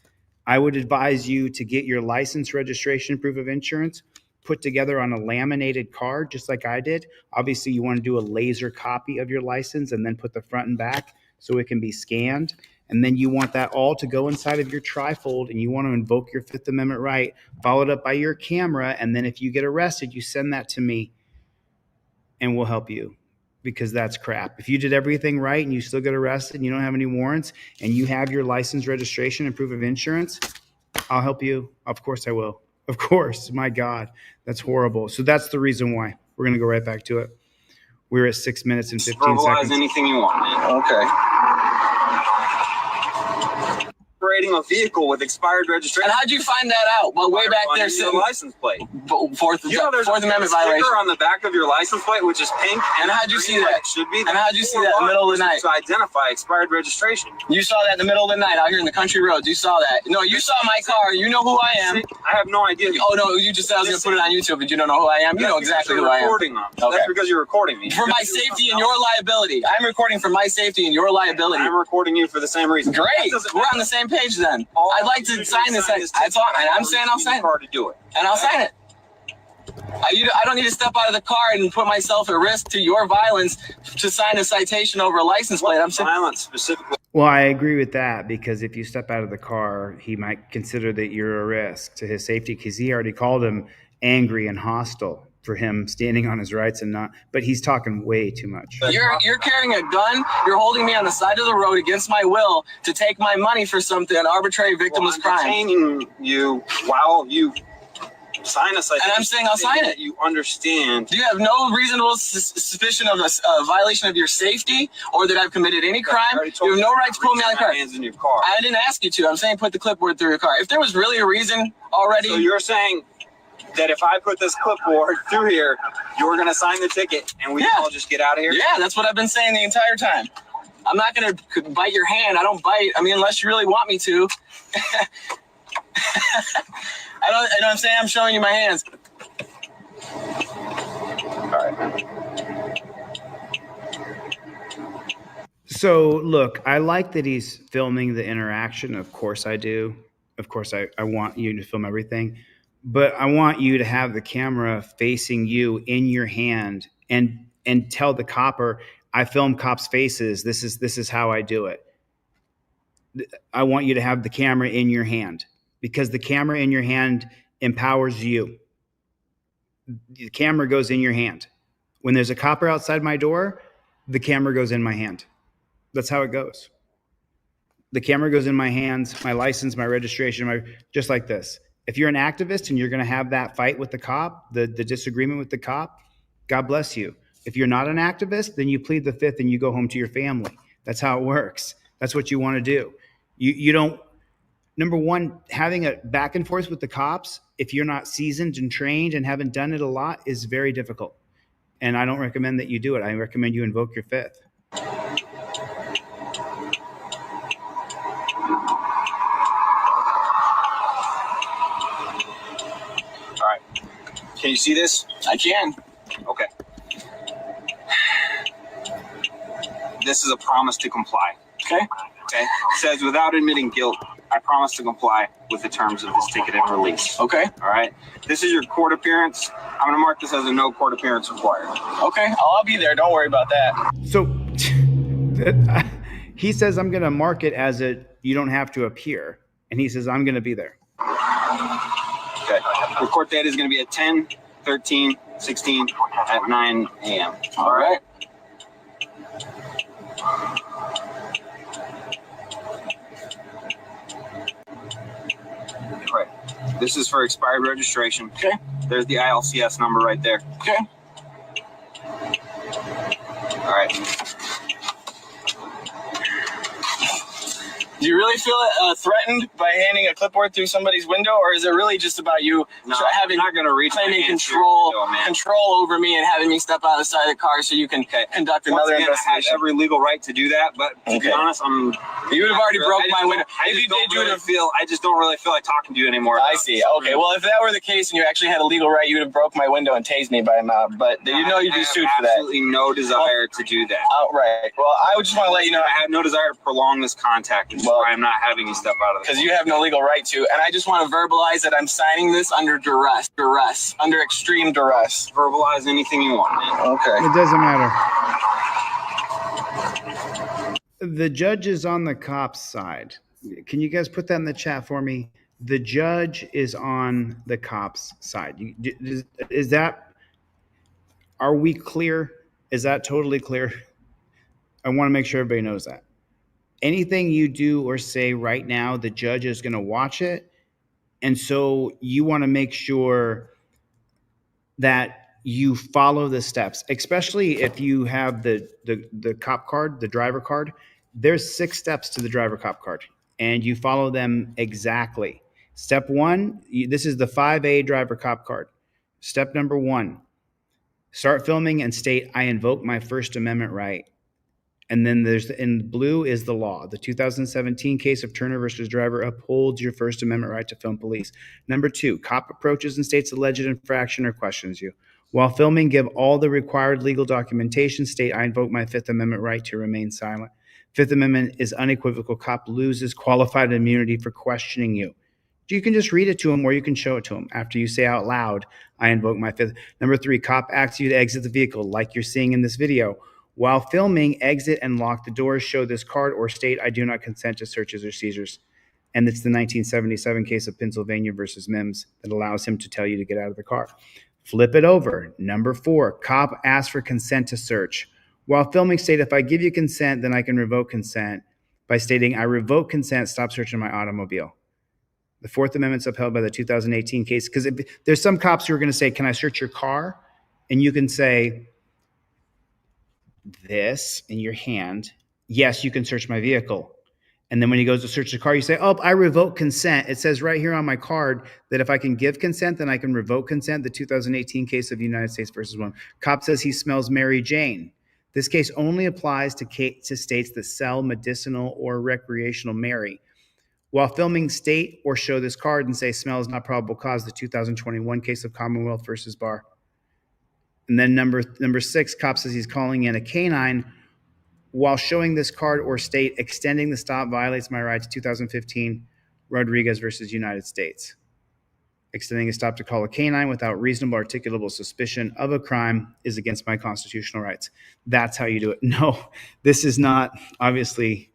I would advise you to get your license, registration, proof of insurance put together on a laminated card, just like I did. Obviously, you want to do a laser copy of your license and then put the front and back so it can be scanned. And then you want that all to go inside of your trifold, and you want to invoke your Fifth Amendment right, followed up by your camera. And then if you get arrested, you send that to me and we'll help you, because that's crap. If you did everything right and you still get arrested and you don't have any warrants and you have your license, registration, and proof of insurance, I'll help you. Of course I will. Of course. My God, that's horrible. So that's the reason why. We're going to go right back to it. We're at 6 minutes and 15 seconds. Anything you want, man. Okay. Operating a vehicle with expired registration. And how'd you find that out? Well, way back there, your license plate. Fourth Amendment violation. On the back of your license plate, which is pink. And how'd you see that? It should be. And how'd you see that in the middle of the night? To identify expired registration. You saw that in the middle of the night out here in the country roads. You saw that. No, you saw my car. You know who I am. I have no idea. Oh no, you just said I was gonna put it on YouTube, but you don't know who I am. You know exactly who I am. Okay. That's because you're recording me. For my safety and your liability. I'm recording for my safety and your liability. I'm recording you for the same reason. Great. We're on the same page then. I'd like to sign this. I'm saying I'll sign it. To do it. And I'll sign it. I don't need to step out of the car and put myself at risk to your violence to sign a citation over a license plate. I'm saying violence specifically. Well, I agree with that, because if you step out of the car, he might consider that you're a risk to his safety, because he already called him angry and hostile for him standing on his rights and not. But he's talking way too much. You're carrying a gun. You're holding me on the side of the road against my will to take my money for something, an arbitrary victimless crime. I'm detaining you while you sign a citation. And I'm saying I'll sign it. You understand. Do you have no reasonable suspicion of a violation of your safety or that I've committed any crime? You have no right to pull me out of the car. Hands in your car. I didn't ask you to. I'm saying put the clipboard through your car. If there was really a reason already. So you're saying that if I put this clipboard through here, you're going to sign the ticket and we can all just get out of here? Yeah, that's what I've been saying the entire time. I'm not going to bite your hand. I don't bite. I mean, unless you really want me to. You know what I'm saying? I'm showing you my hands. All right. So, look, I like that he's filming the interaction. Of course I do. Of course I want you to film everything. But I want you to have the camera facing you in your hand and tell the copper, I film cops' faces. This is how I do it. I want you to have the camera in your hand, because the camera in your hand empowers you. The camera goes in your hand. When there's a copper outside my door, the camera goes in my hand. That's how it goes. The camera goes in my hands, my license, my registration, just like this. If you're an activist and you're going to have that fight with the cop, the disagreement with the cop, God bless you. If you're not an activist, then you plead the fifth and you go home to your family. That's how it works. That's what you want to do. You don't, number one, having a back and forth with the cops, if you're not seasoned and trained and haven't done it a lot, is very difficult. And I don't recommend that you do it. I recommend you invoke your fifth. Can you see this? I can. Okay. This is a promise to comply. Okay. Okay. It says, without admitting guilt, I promise to comply with the terms of this ticket and release. Okay. All right. This is your court appearance. I'm going to mark this as a no court appearance required. Okay. I'll be there. Don't worry about that. So he says, I'm going to mark it as you don't have to appear. And he says, I'm going to be there. Okay. The court date is going to be at 10/13/16 at 9 a.m. All right. Right. This is for expired registration. Okay. There's the ILCS number right there. Okay. All right. Do you really feel threatened by handing a clipboard through somebody's window, or is it really just about you having not going to reach claiming control over me and having me step out of the side of the car so you can conduct another investigation? I have every legal right to do that, but to be honest, you would have already broke my window. I just don't really feel like talking to you anymore. I see. Okay. Well, if that were the case and you actually had a legal right, you would have broke my window and tased me by mouth. But you know you'd be sued for that. Absolutely no desire to do that. Outright. Well, I would just want to let you know I have no desire to prolong this contact. Why I'm not having you step out of the because you have no legal right to. And I just want to verbalize that I'm signing this under duress, under extreme duress. Verbalize anything you want, man. Okay. It doesn't matter. The judge is on the cop's side. Can you guys put that in the chat for me? The judge is on the cop's side. Is that, are we clear? Is that totally clear? I want to make sure everybody knows that. Anything you do or say right now, the judge is going to watch it. And so you want to make sure that you follow the steps, especially if you have the cop card, the driver card. There's 6 steps to the driver cop card, and you follow them exactly. Step 1, this is the 5A driver cop card. Step number 1, start filming and state, I invoke my First Amendment right. And then in blue is the law. The 2017 case of Turner versus Driver upholds your First Amendment right to film police. Number 2, cop approaches and states alleged infraction or questions you. While filming, give all the required legal documentation. State, I invoke my Fifth Amendment right to remain silent. Fifth Amendment is unequivocal. Cop loses qualified immunity for questioning you. You can just read it to him, or you can show it to him. After you say out loud, I invoke my fifth. Number 3, cop asks you to exit the vehicle, like you're seeing in this video. While filming, exit and lock the doors. Show this card or state I do not consent to searches or seizures. And it's the 1977 case of Pennsylvania versus Mims that allows him to tell you to get out of the car. Flip it over. Number 4, cop asks for consent to search. While filming, state if I give you consent, then I can revoke consent by stating I revoke consent, stop searching my automobile. The Fourth Amendment's upheld by the 2018 case, because there's some cops who are going to say, can I search your car? And you can say this in your hand. Yes, you can search my vehicle. And then when he goes to search the car, you say, oh, I revoke consent. It says right here on my card that if I can give consent, then I can revoke consent. The 2018 case of United States versus one. Cop says he smells Mary Jane. This case only applies to states that sell medicinal or recreational Mary. While filming, state or show this card and say smell is not probable cause, the 2021 case of Commonwealth versus Barr. And then number 6, cop says he's calling in a canine. While showing this card or state extending the stop violates my rights, 2015 Rodriguez versus United States. Extending a stop to call a canine without reasonable articulable suspicion of a crime is against my constitutional rights. That's how you do it. No, this is not, obviously,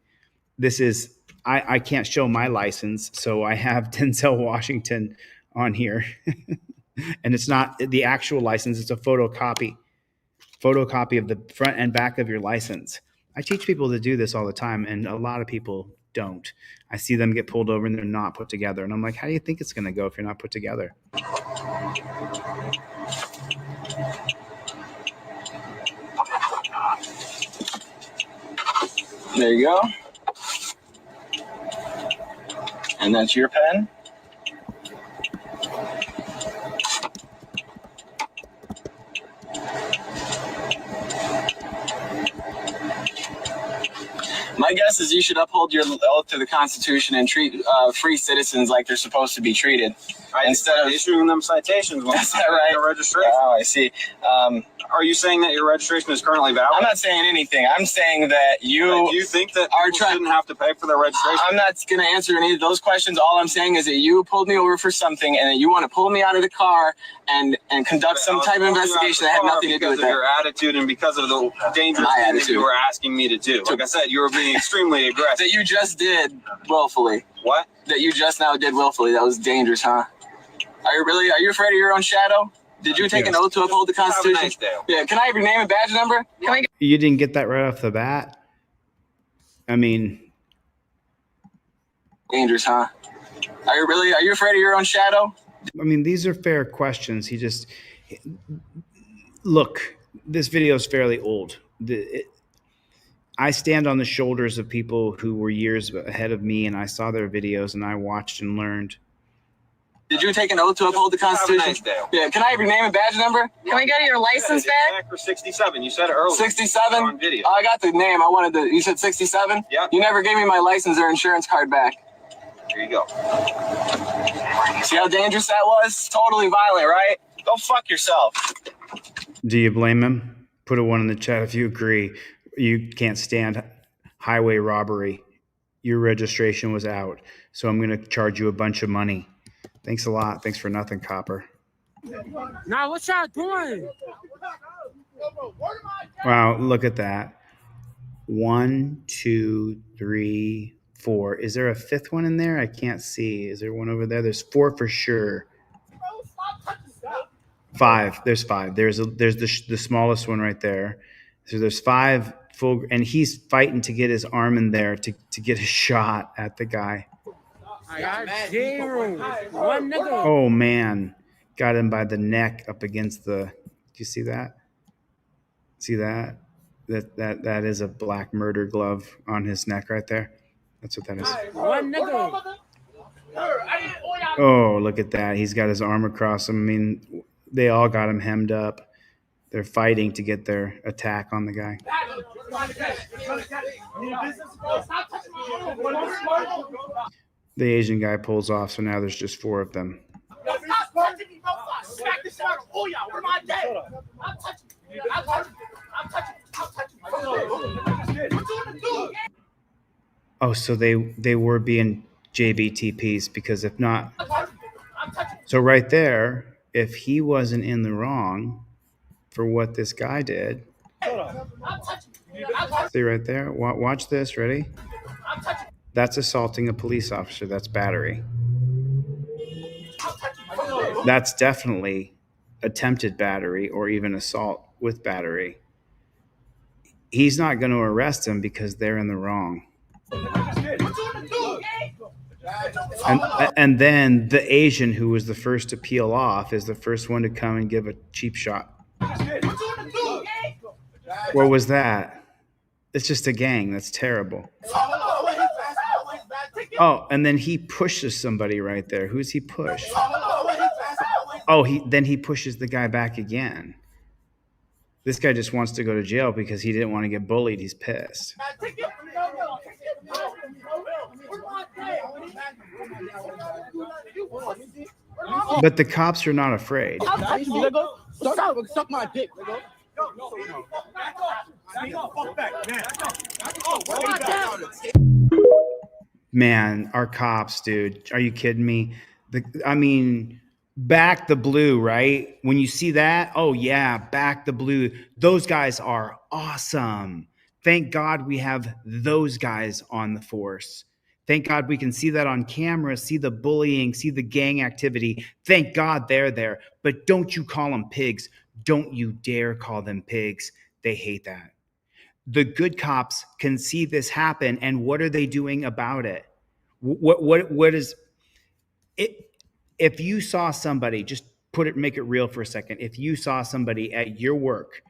this is, I can't show my license, so I have Denzel Washington on here. And it's not the actual license, it's a photocopy of the front and back of your license. I teach people to do this all the time, and a lot of people don't. I see them get pulled over and they're not put together. And I'm like, how do you think it's going to go if you're not put together? There you go. And that's your pen. My guess is you should uphold your oath to the Constitution and treat free citizens like they're supposed to be treated. Right, instead of issuing them citations. Is that right? Your registration. Oh, I see. Are you saying that your registration is currently valid? I'm not saying anything. I'm saying that Do you think that people shouldn't have to pay for their registration? I'm not going to answer any of those questions. All I'm saying is that you pulled me over for something, and that you want to pull me out of the car and conduct some type of investigation that had nothing to do with that. Because of your attitude and because of the dangerous thing that you were asking me to do. Like I said, you were being extremely aggressive. That you just did willfully. What? That you just now did willfully. That was dangerous, huh? Are you afraid of your own shadow? Did you take an oath to uphold the Constitution? Have a nice day. Yeah. Can I have your name and badge number? You didn't get that right off the bat? I mean, dangerous, huh? Are you afraid of your own shadow? I mean, these are fair questions. Look, this video is fairly old. I stand on the shoulders of people who were years ahead of me, and I saw their videos and I watched and learned. Did you take an oath to uphold the Constitution? Have a nice day. Yeah. Can I have your name and badge number? Can we go to your license back? For 67. You said it earlier. 67? On video. Oh, I got the name. You said 67? Yep. You never gave me my license or insurance card back. Here you go. See how dangerous that was? Totally violent, right? Go fuck yourself. Do you blame him? Put a 1 in the chat if you agree. You can't stand highway robbery. Your registration was out, so I'm going to charge you a bunch of money. Thanks a lot. Thanks for nothing, Copper. Now, what y'all doing? Wow, look at that. 1, 2, 3, 4. Is there a 5th one in there? I can't see. Is there one over there? There's 4 for sure. 5. There's 5. There's the smallest one right there. So there's 5 full, and he's fighting to get his arm in there to get a shot at the guy. I got 0. One nigga. Oh man, got him by the neck up against the. Do you see that? See that? That is a black murder glove on his neck right there. That's what that is. One nigga. Oh, look at that. He's got his arm across him. I mean, they all got him hemmed up. They're fighting to get their attack on the guy. The Asian guy pulls off, so now there's just 4 of them. Oh, so they were being JBTPs, because if not, so right there, if he wasn't in the wrong for what this guy did, see right there, watch this, ready? That's assaulting a police officer. That's battery. That's definitely attempted battery or even assault with battery. He's not going to arrest him because they're in the wrong. And then the Asian who was the first to peel off is the first one to come and give a cheap shot. What was that? It's just a gang. That's terrible. Oh, and then he pushes somebody right there. Who's he push? Oh, then he pushes the guy back again. This guy just wants to go to jail because he didn't want to get bullied. He's pissed. But the cops are not afraid. Suck my dick. Man, our cops, dude. Are you kidding me? Back the blue, right? When you see that, oh yeah, back the blue. Those guys are awesome. Thank God we have those guys on the force. Thank God we can see that on camera, see the bullying, see the gang activity. Thank God they're there. But don't you call them pigs. Don't you dare call them pigs. They hate that. The good cops can see this happen, and what are they doing about it? What is it? If you saw somebody, just make it real for a second. If you saw somebody at your work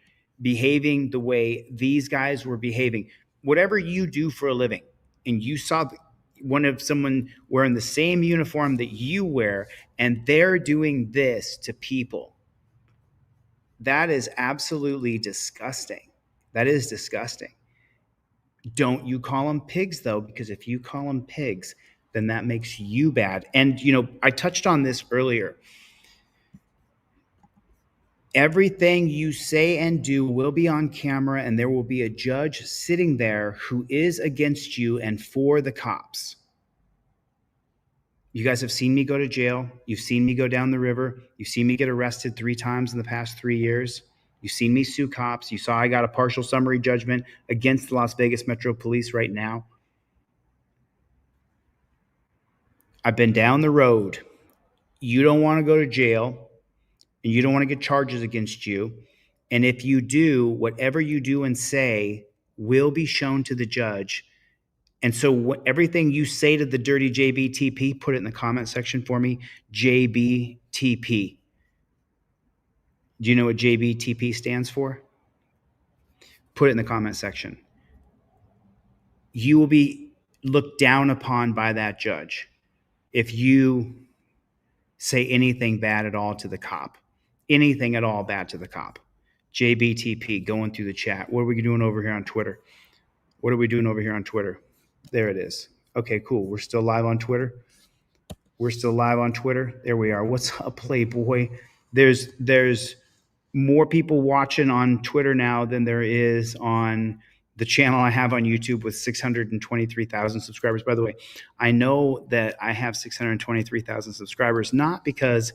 behaving the way these guys were behaving, whatever you do for a living, and you saw someone wearing the same uniform that you wear, and they're doing this to people, that is absolutely disgusting. That is disgusting. Don't you call them pigs, though, because if you call them pigs, then that makes you bad. And, I touched on this earlier. Everything you say and do will be on camera, and there will be a judge sitting there who is against you and for the cops. You guys have seen me go to jail. You've seen me go down the river. You've seen me get arrested 3 times in the past 3 years. You've seen me sue cops. You saw I got a partial summary judgment against the Las Vegas Metro Police right now. I've been down the road. You don't want to go to jail, and you don't want to get charges against you. And if you do, whatever you do and say will be shown to the judge. And so everything you say to the dirty JBTP, put it in the comment section for me, JBTP. Do you know what JBTP stands for? Put it in the comment section. You will be looked down upon by that judge if you say anything bad at all to the cop. Anything at all bad to the cop. JBTP going through the chat. What are we doing over here on Twitter? What are we doing over here on Twitter? There it is. Okay, cool. We're still live on Twitter. We're still live on Twitter. There we are. What's up, Playboy? There's more people watching on Twitter now than there is on the channel I have on YouTube with 623,000 subscribers. By the way, I know that I have 623,000 subscribers, not because,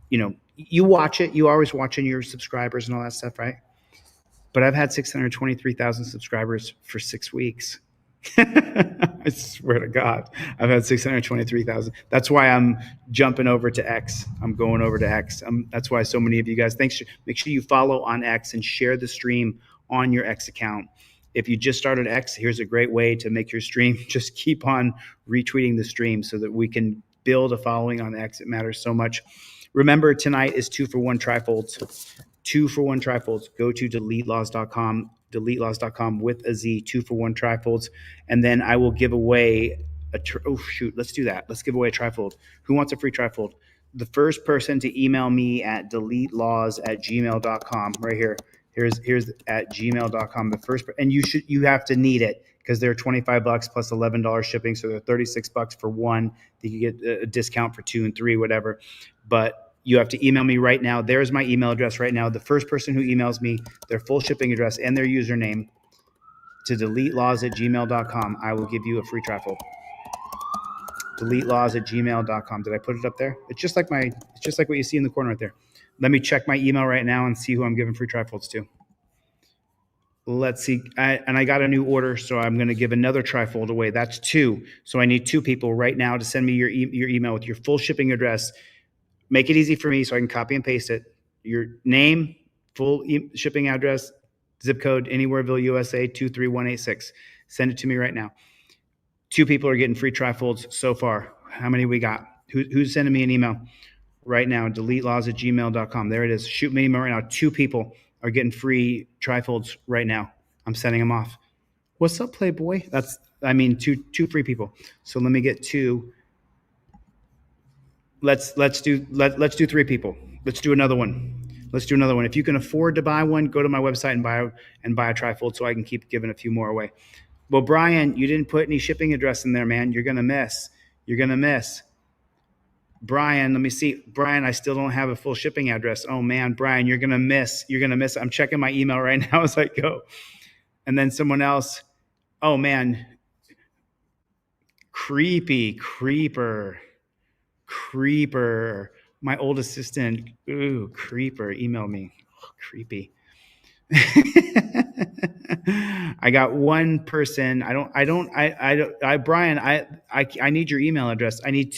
you watch it. You always watching your subscribers and all that stuff, right? But I've had 623,000 subscribers for 6 weeks. I swear to God, I've had 623,000. That's why I'm jumping over to X. I'm going over to X. That's why so many of you guys, make sure you follow on X and share the stream on your X account. If you just started X, here's a great way to make your stream. Just keep on retweeting the stream so that we can build a following on X. It matters so much. Remember, tonight is 2-for-1 trifolds. 2-for-1 trifolds. Go to deletelaws.com. deletelaws.com with a Z, 2-for-1 trifolds. And then I will give away let's do that. Let's give away a trifold. Who wants a free trifold? The first person to email me at deletelaws@gmail.com right here. Here's at gmail.com. The first, and you have to need it because they're $25 plus $11 shipping. So they're $36 for one. You can get a discount for 2 and 3, whatever. But you have to email me right now. There's my email address right now. The first person who emails me their full shipping address and their username to deletelaws@gmail.com, I will give you a free trifold. deletelaws@gmail.com. Did I put it up there? It's just like what you see in the corner right there. Let me check my email right now and see who I'm giving free trifolds to. Let's see. I got a new order, so I'm going to give another trifold away. That's 2. So I need 2 people right now to send me your email with your full shipping address. Make it easy for me so I can copy and paste it. Your name, full shipping address, zip code, Anywhereville, USA 23186. Send it to me right now. 2 people are getting free trifolds so far. How many we got? Who's sending me an email right now? deletelaws@gmail.com. There it is. Shoot me an email right now. 2 people are getting free trifolds right now. I'm sending them off. What's up, Playboy? Two free people. So let me get 2. Let's do 3 people. Let's do another one. If you can afford to buy one, go to my website and buy a trifold so I can keep giving a few more away. Well, Brian, you didn't put any shipping address in there, man. You're gonna miss. Brian, let me see. Brian, I still don't have a full shipping address. Oh man, Brian, you're gonna miss. I'm checking my email right now as I go. And then someone else. Oh man. Creeper. My old assistant. Ooh, Creeper. Email me. Oh, creepy. I got one person. Brian, I need your email address. I need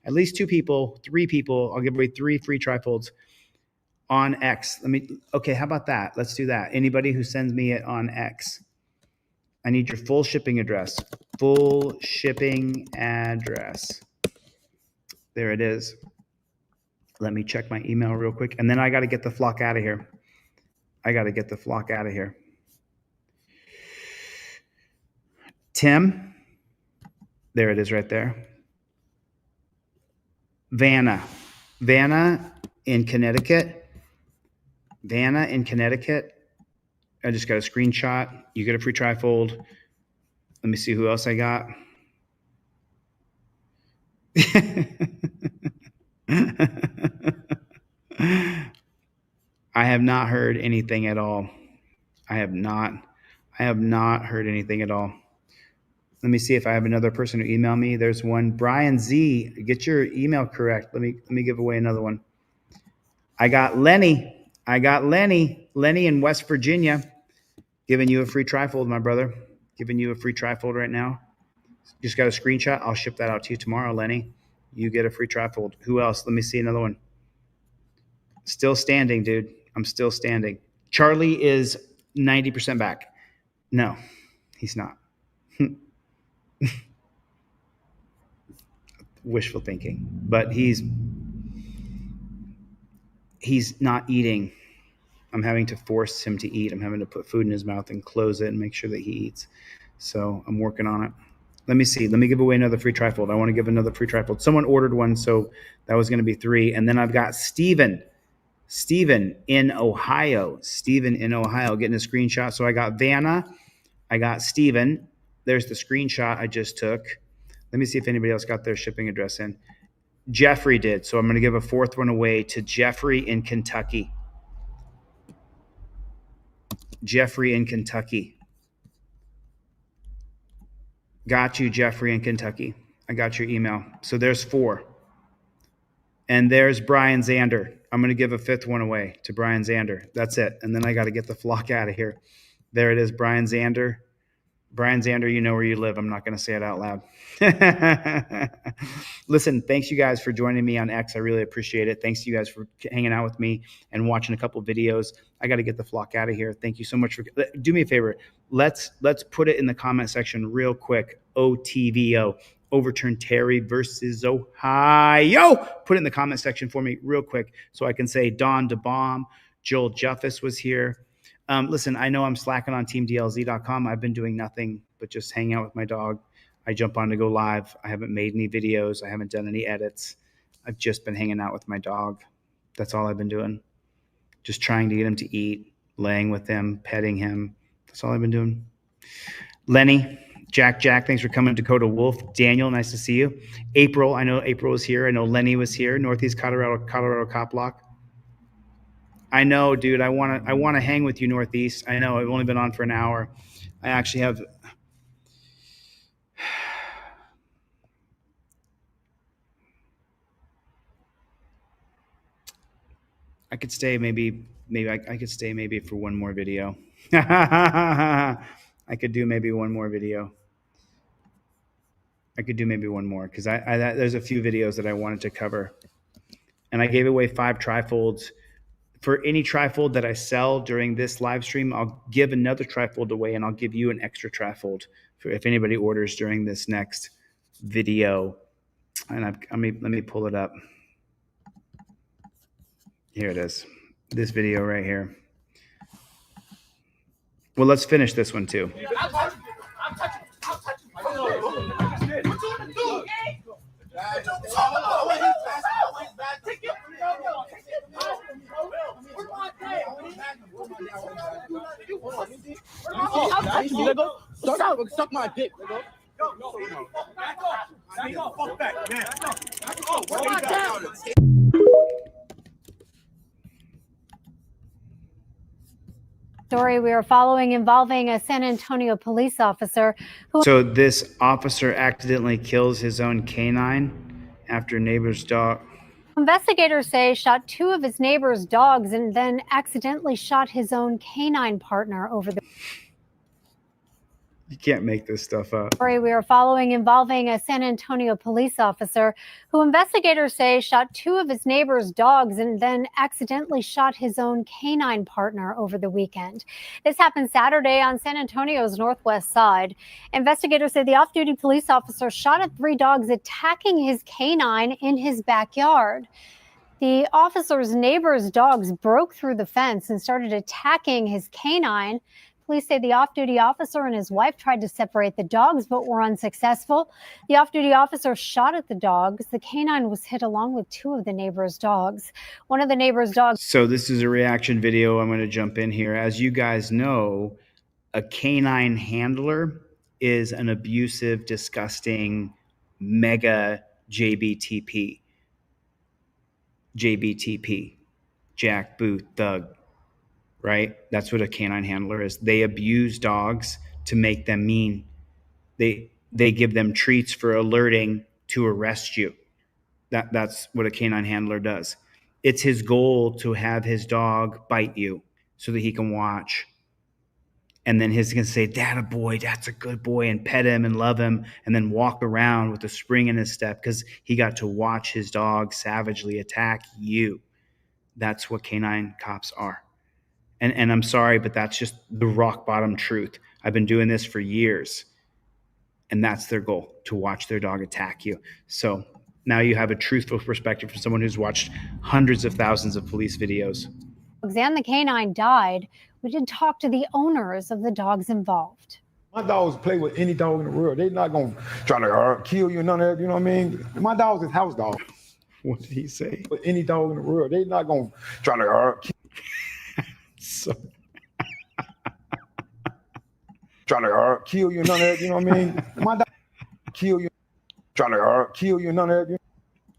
at least 2 people, 3 people. I'll give away 3 free trifolds on X. Okay, how about that? Let's do that. Anybody who sends me it on X. I need your full shipping address. There it is. Let me check my email real quick. And then I got to get the flock out of here. Tim. There it is right there. Vanna in Connecticut. I just got a screenshot. You get a free trifold. Let me see who else I got. I have not heard anything at all. I have not heard anything at all. Let me see if I have another person who emailed me. There's one. Brian Z. Get your email correct. Let me give away another one. I got Lenny. Lenny in West Virginia. Giving you a free trifold, my brother. Giving you a free trifold right now. Just got a screenshot. I'll ship that out to you tomorrow, Lenny. You get a free trifold. Who else? Let me see another one. Still standing, dude. I'm still standing. Charlie is 90% back. No, he's not. Wishful thinking. But he's not eating. I'm having to force him to eat. I'm having to put food in his mouth and close it and make sure that he eats. So I'm working on it. Let me see. Let me give away another free trifold. I want to give another free trifold. Someone ordered one, so that was going to be 3. And then I've got Steven in Ohio. Getting a screenshot. So I got Vanna. I got Steven. There's the screenshot I just took. Let me see if anybody else got their shipping address in. Jeffrey did. So I'm going to give a 4th one away to Jeffrey in Kentucky. Got you, Jeffrey in Kentucky. I got your email. So there's 4. And there's Brian Zander. I'm going to give a 5th one away to Brian Zander. That's it. And then I got to get the flock out of here. There it is, Brian Zander. Brian Zander, you know where you live. I'm not going to say it out loud. Listen, thanks you guys for joining me on X. I really appreciate it. Thanks to you guys for hanging out with me and watching a couple videos. I got to get the flock out of here. Thank you so much for. Do me a favor. Let's put it in the comment section real quick. OTVO. Overturn Terry versus Ohio. Put it in the comment section for me real quick so I can say Don DeBomb. Joel Juffis was here. Listen, I know I'm slacking on teamdlz.com. I've been doing nothing but just hang out with my dog. I jump on to go live. I haven't made any videos. I haven't done any edits. I've just been hanging out with my dog. That's all I've been doing. Just trying to get him to eat, laying with him, petting him. That's all I've been doing. Lenny, Jack, thanks for coming. Dakota Wolf, Daniel, nice to see you. April, I know April was here. I know Lenny was here. Northeast Colorado Cop Block. I know, dude. I want to hang with you, Northeast. I know. I've only been on for an hour. I actually have. I could stay I could stay maybe for one more video. I could do maybe one more video. I could do maybe one more because there's a few videos that I wanted to cover. And I gave away 5 trifolds. For any trifold that I sell during this live stream, I'll give another trifold away, and I'll give you an extra trifold for if anybody orders during this next video. And let me pull it up. Here it is. This video right here. Well, let's finish this one too. Suck my dick, Story we are following involving a San Antonio police officer who. So this officer accidentally kills his own canine after neighbor's dog. Investigators say shot 2 of his neighbor's dogs and then accidentally shot his own canine partner over the. You can't make this stuff up. Story we are following involving a San Antonio police officer who investigators say shot 2 of his neighbor's dogs and then accidentally shot his own canine partner over the weekend. This happened Saturday on San Antonio's northwest side. Investigators say the off-duty police officer shot at 3 dogs attacking his canine in his backyard. The officer's neighbor's dogs broke through the fence and started attacking his canine. Police say the off-duty officer and his wife tried to separate the dogs, but were unsuccessful. The off-duty officer shot at the dogs. The canine was hit along with 2 of the neighbor's dogs. One of the neighbor's dogs. So this is a reaction video. I'm going to jump in here. As you guys know, a canine handler is an abusive, disgusting, mega JBTP. Jack Booth Thug. Right? That's what a canine handler is. They abuse dogs to make them mean. They give them treats for alerting to arrest you. That's what a canine handler does. It's his goal to have his dog bite you so that he can watch. And then he's going to say, "Dad, a boy, that's a good boy," and pet him and love him, and then walk around with a spring in his step because he got to watch his dog savagely attack you. That's what canine cops are. And I'm sorry, but that's just the rock bottom truth. I've been doing this for years, and that's their goal, to watch their dog attack you. So now you have a truthful perspective from someone who's watched hundreds of thousands of police videos. And the canine died. We did talk to the owners of the dogs involved. My dogs play with any dog in the world. They're not going to try to kill you, none of that, you know what I mean? My dogs is house dogs. What did he say? With any dog in the world. They're not going to try to kill So trying to kill you, none of that, you know what I mean? My dog kill you, trying to kill you, none of that, you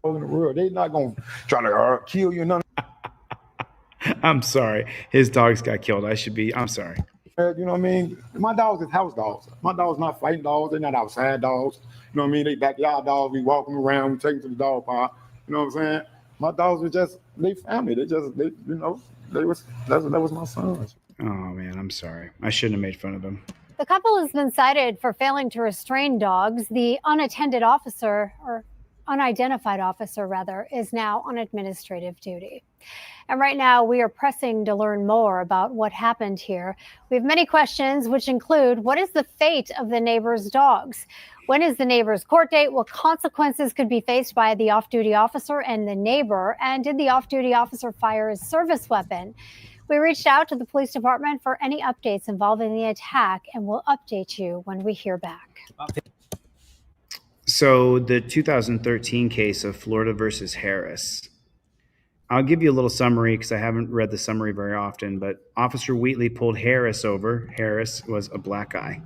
know, in the world. They're not going to try to kill you, none of that. I'm sorry. His dogs got killed. I'm sorry. You know what I mean? My dogs is house dogs. My dogs not fighting dogs. They're not outside dogs. You know what I mean? They backyard dogs. We walk them around. We take them to the dog park. You know what I'm saying? My dogs were just, they family. That was my sons. Oh, man, I'm sorry. I shouldn't have made fun of him. The couple has been cited for failing to restrain dogs. The unidentified officer, is now on administrative duty. And right now, we are pressing to learn more about what happened here. We have many questions, which include, what is the fate of the neighbor's dogs? When is the neighbor's court date? What consequences could be faced by the off-duty officer and the neighbor? And did the off-duty officer fire his service weapon? We reached out to the police department for any updates involving the attack, and we'll update you when we hear back. So the 2013 case of Florida versus Harris. I'll give you a little summary because I haven't read the summary very often, but Officer Wheatley pulled Harris over. Harris was a black guy.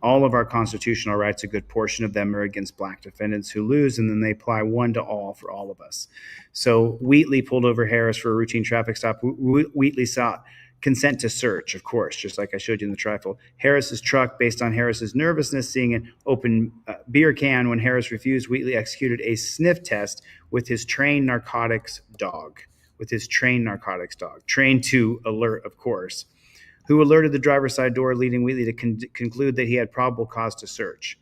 All of our constitutional rights, a good portion of them are against black defendants who lose, and then they apply one to all for all of us. So Wheatley pulled over Harris for a routine traffic stop. Wheatley sought consent to search, of course, just like I showed you in the trifold. Harris's truck, based on Harris's nervousness, seeing an open beer can when Harris refused, Wheatley executed a sniff test with his trained narcotics dog, with his trained narcotics dog, trained to alert, of course, who alerted the driver's side door, leading Wheatley to conclude that he had probable cause to search.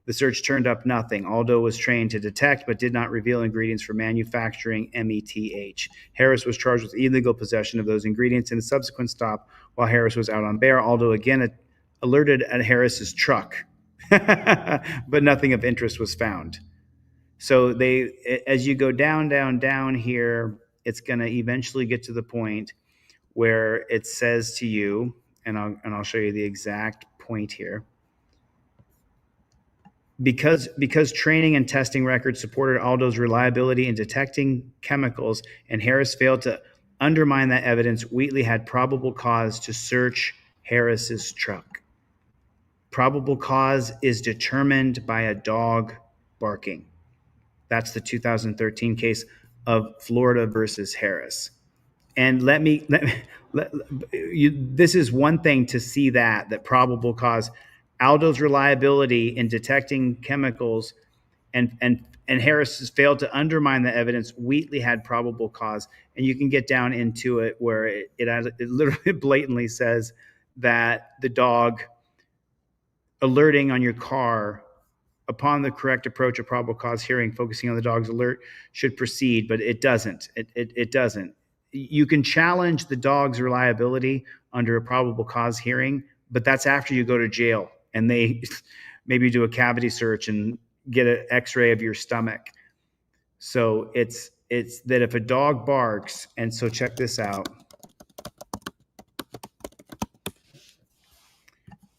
The search turned up nothing. Aldo was trained to detect but did not reveal ingredients for manufacturing METH. Harris was charged with illegal possession of those ingredients. In a subsequent stop, while Harris was out on bail, Aldo again alerted at Harris's truck, but nothing of interest was found. So as you go down here, it's going to eventually get to the point where it says to you, and I'll show you the exact point here. Because training and testing records supported Aldo's reliability in detecting chemicals and Harris failed to undermine that evidence, Wheatley had probable cause to search Harris's truck. Probable cause is determined by a dog barking. That's the 2013 case of Florida versus Harris. And this is one thing to see that probable cause, Aldo's reliability in detecting chemicals and Harris has failed to undermine the evidence. Wheatley had probable cause, and you can get down into it where it literally blatantly says that the dog alerting on your car upon the correct approach of probable cause hearing, focusing on the dog's alert, should proceed, but it doesn't. It doesn't. You can challenge the dog's reliability under a probable cause hearing, but that's after you go to jail and they maybe do a cavity search and get an x-ray of your stomach. So it's that if a dog barks, and so check this out.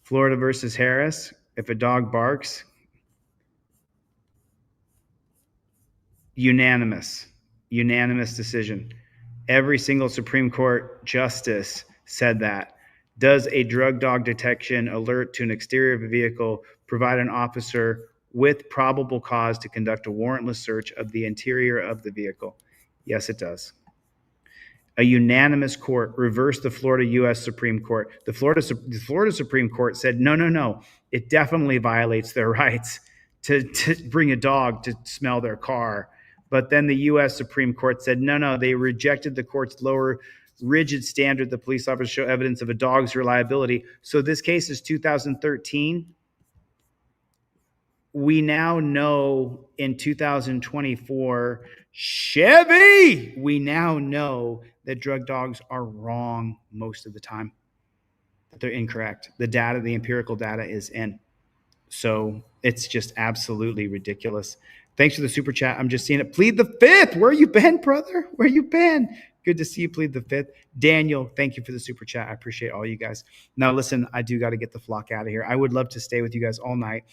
Florida versus Harris, if a dog barks, unanimous decision. Every single Supreme Court justice said that. Does a drug dog detection alert to an exterior of a vehicle provide an officer with probable cause to conduct a warrantless search of the interior of the vehicle? Yes, it does. A unanimous court reversed the Florida U.S. Supreme Court. The Florida Supreme Court said, no, it definitely violates their rights to bring a dog to smell their car. But then the U.S. Supreme Court said, no, they rejected the court's lower rigid standard that police officers show evidence of a dog's reliability. So this case is 2013. We now know in 2024, Chevy, we now know that drug dogs are wrong most of the time. They're incorrect. The data, the empirical data is in. So it's just absolutely ridiculous. Thanks for the super chat. I'm just seeing it. Plead the fifth. Where you been, brother? Where you been? Good to see you plead the fifth. Daniel, thank you for the super chat. I appreciate all you guys. Now, listen, I do got to get the flock out of here. I would love to stay with you guys all night.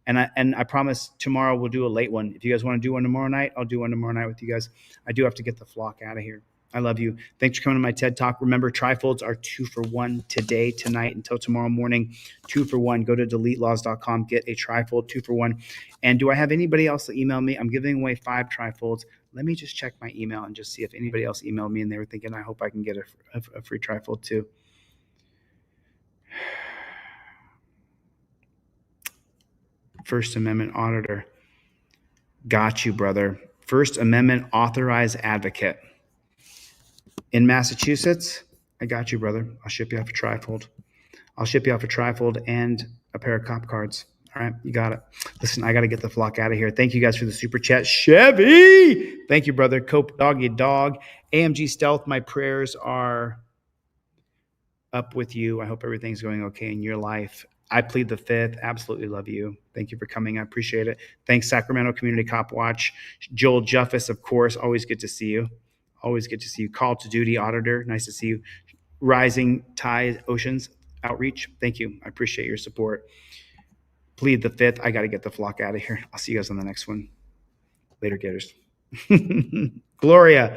And I promise tomorrow we'll do a late one. If you guys want to do one tomorrow night, I'll do one tomorrow night with you guys. I do have to get the flock out of here. I love you. Thanks for coming to my TED Talk. Remember, trifolds are 2 for 1 today, tonight, until tomorrow morning. 2 for 1. Go to deletelaws.com. Get a trifold 2 for 1. And do I have anybody else that email me? I'm giving away 5 trifolds. Let me just check my email and just see if anybody else emailed me and they were thinking, I hope I can get a free trifold too. First Amendment auditor. Got you, brother. First Amendment authorized advocate. In Massachusetts, I got you, brother. I'll ship you off a trifold. I'll ship you off a trifold and a pair of cop cards. All right, you got it. Listen, I got to get the flock out of here. Thank you guys for the super chat. Chevy! Thank you, brother. Cope Doggy Dog. AMG Stealth, my prayers are up with you. I hope everything's going okay in your life. I plead the fifth. Absolutely love you. Thank you for coming. I appreciate it. Thanks, Sacramento Community Cop Watch. Joel Juffis, of course. Always good to see you. Always good to see you. Call to Duty Auditor. Nice to see you. Rising Tide Oceans Outreach. Thank you. I appreciate your support. Plead the fifth. I got to get the flock out of here. I'll see you guys on the next one. Later, Gators. Gloria.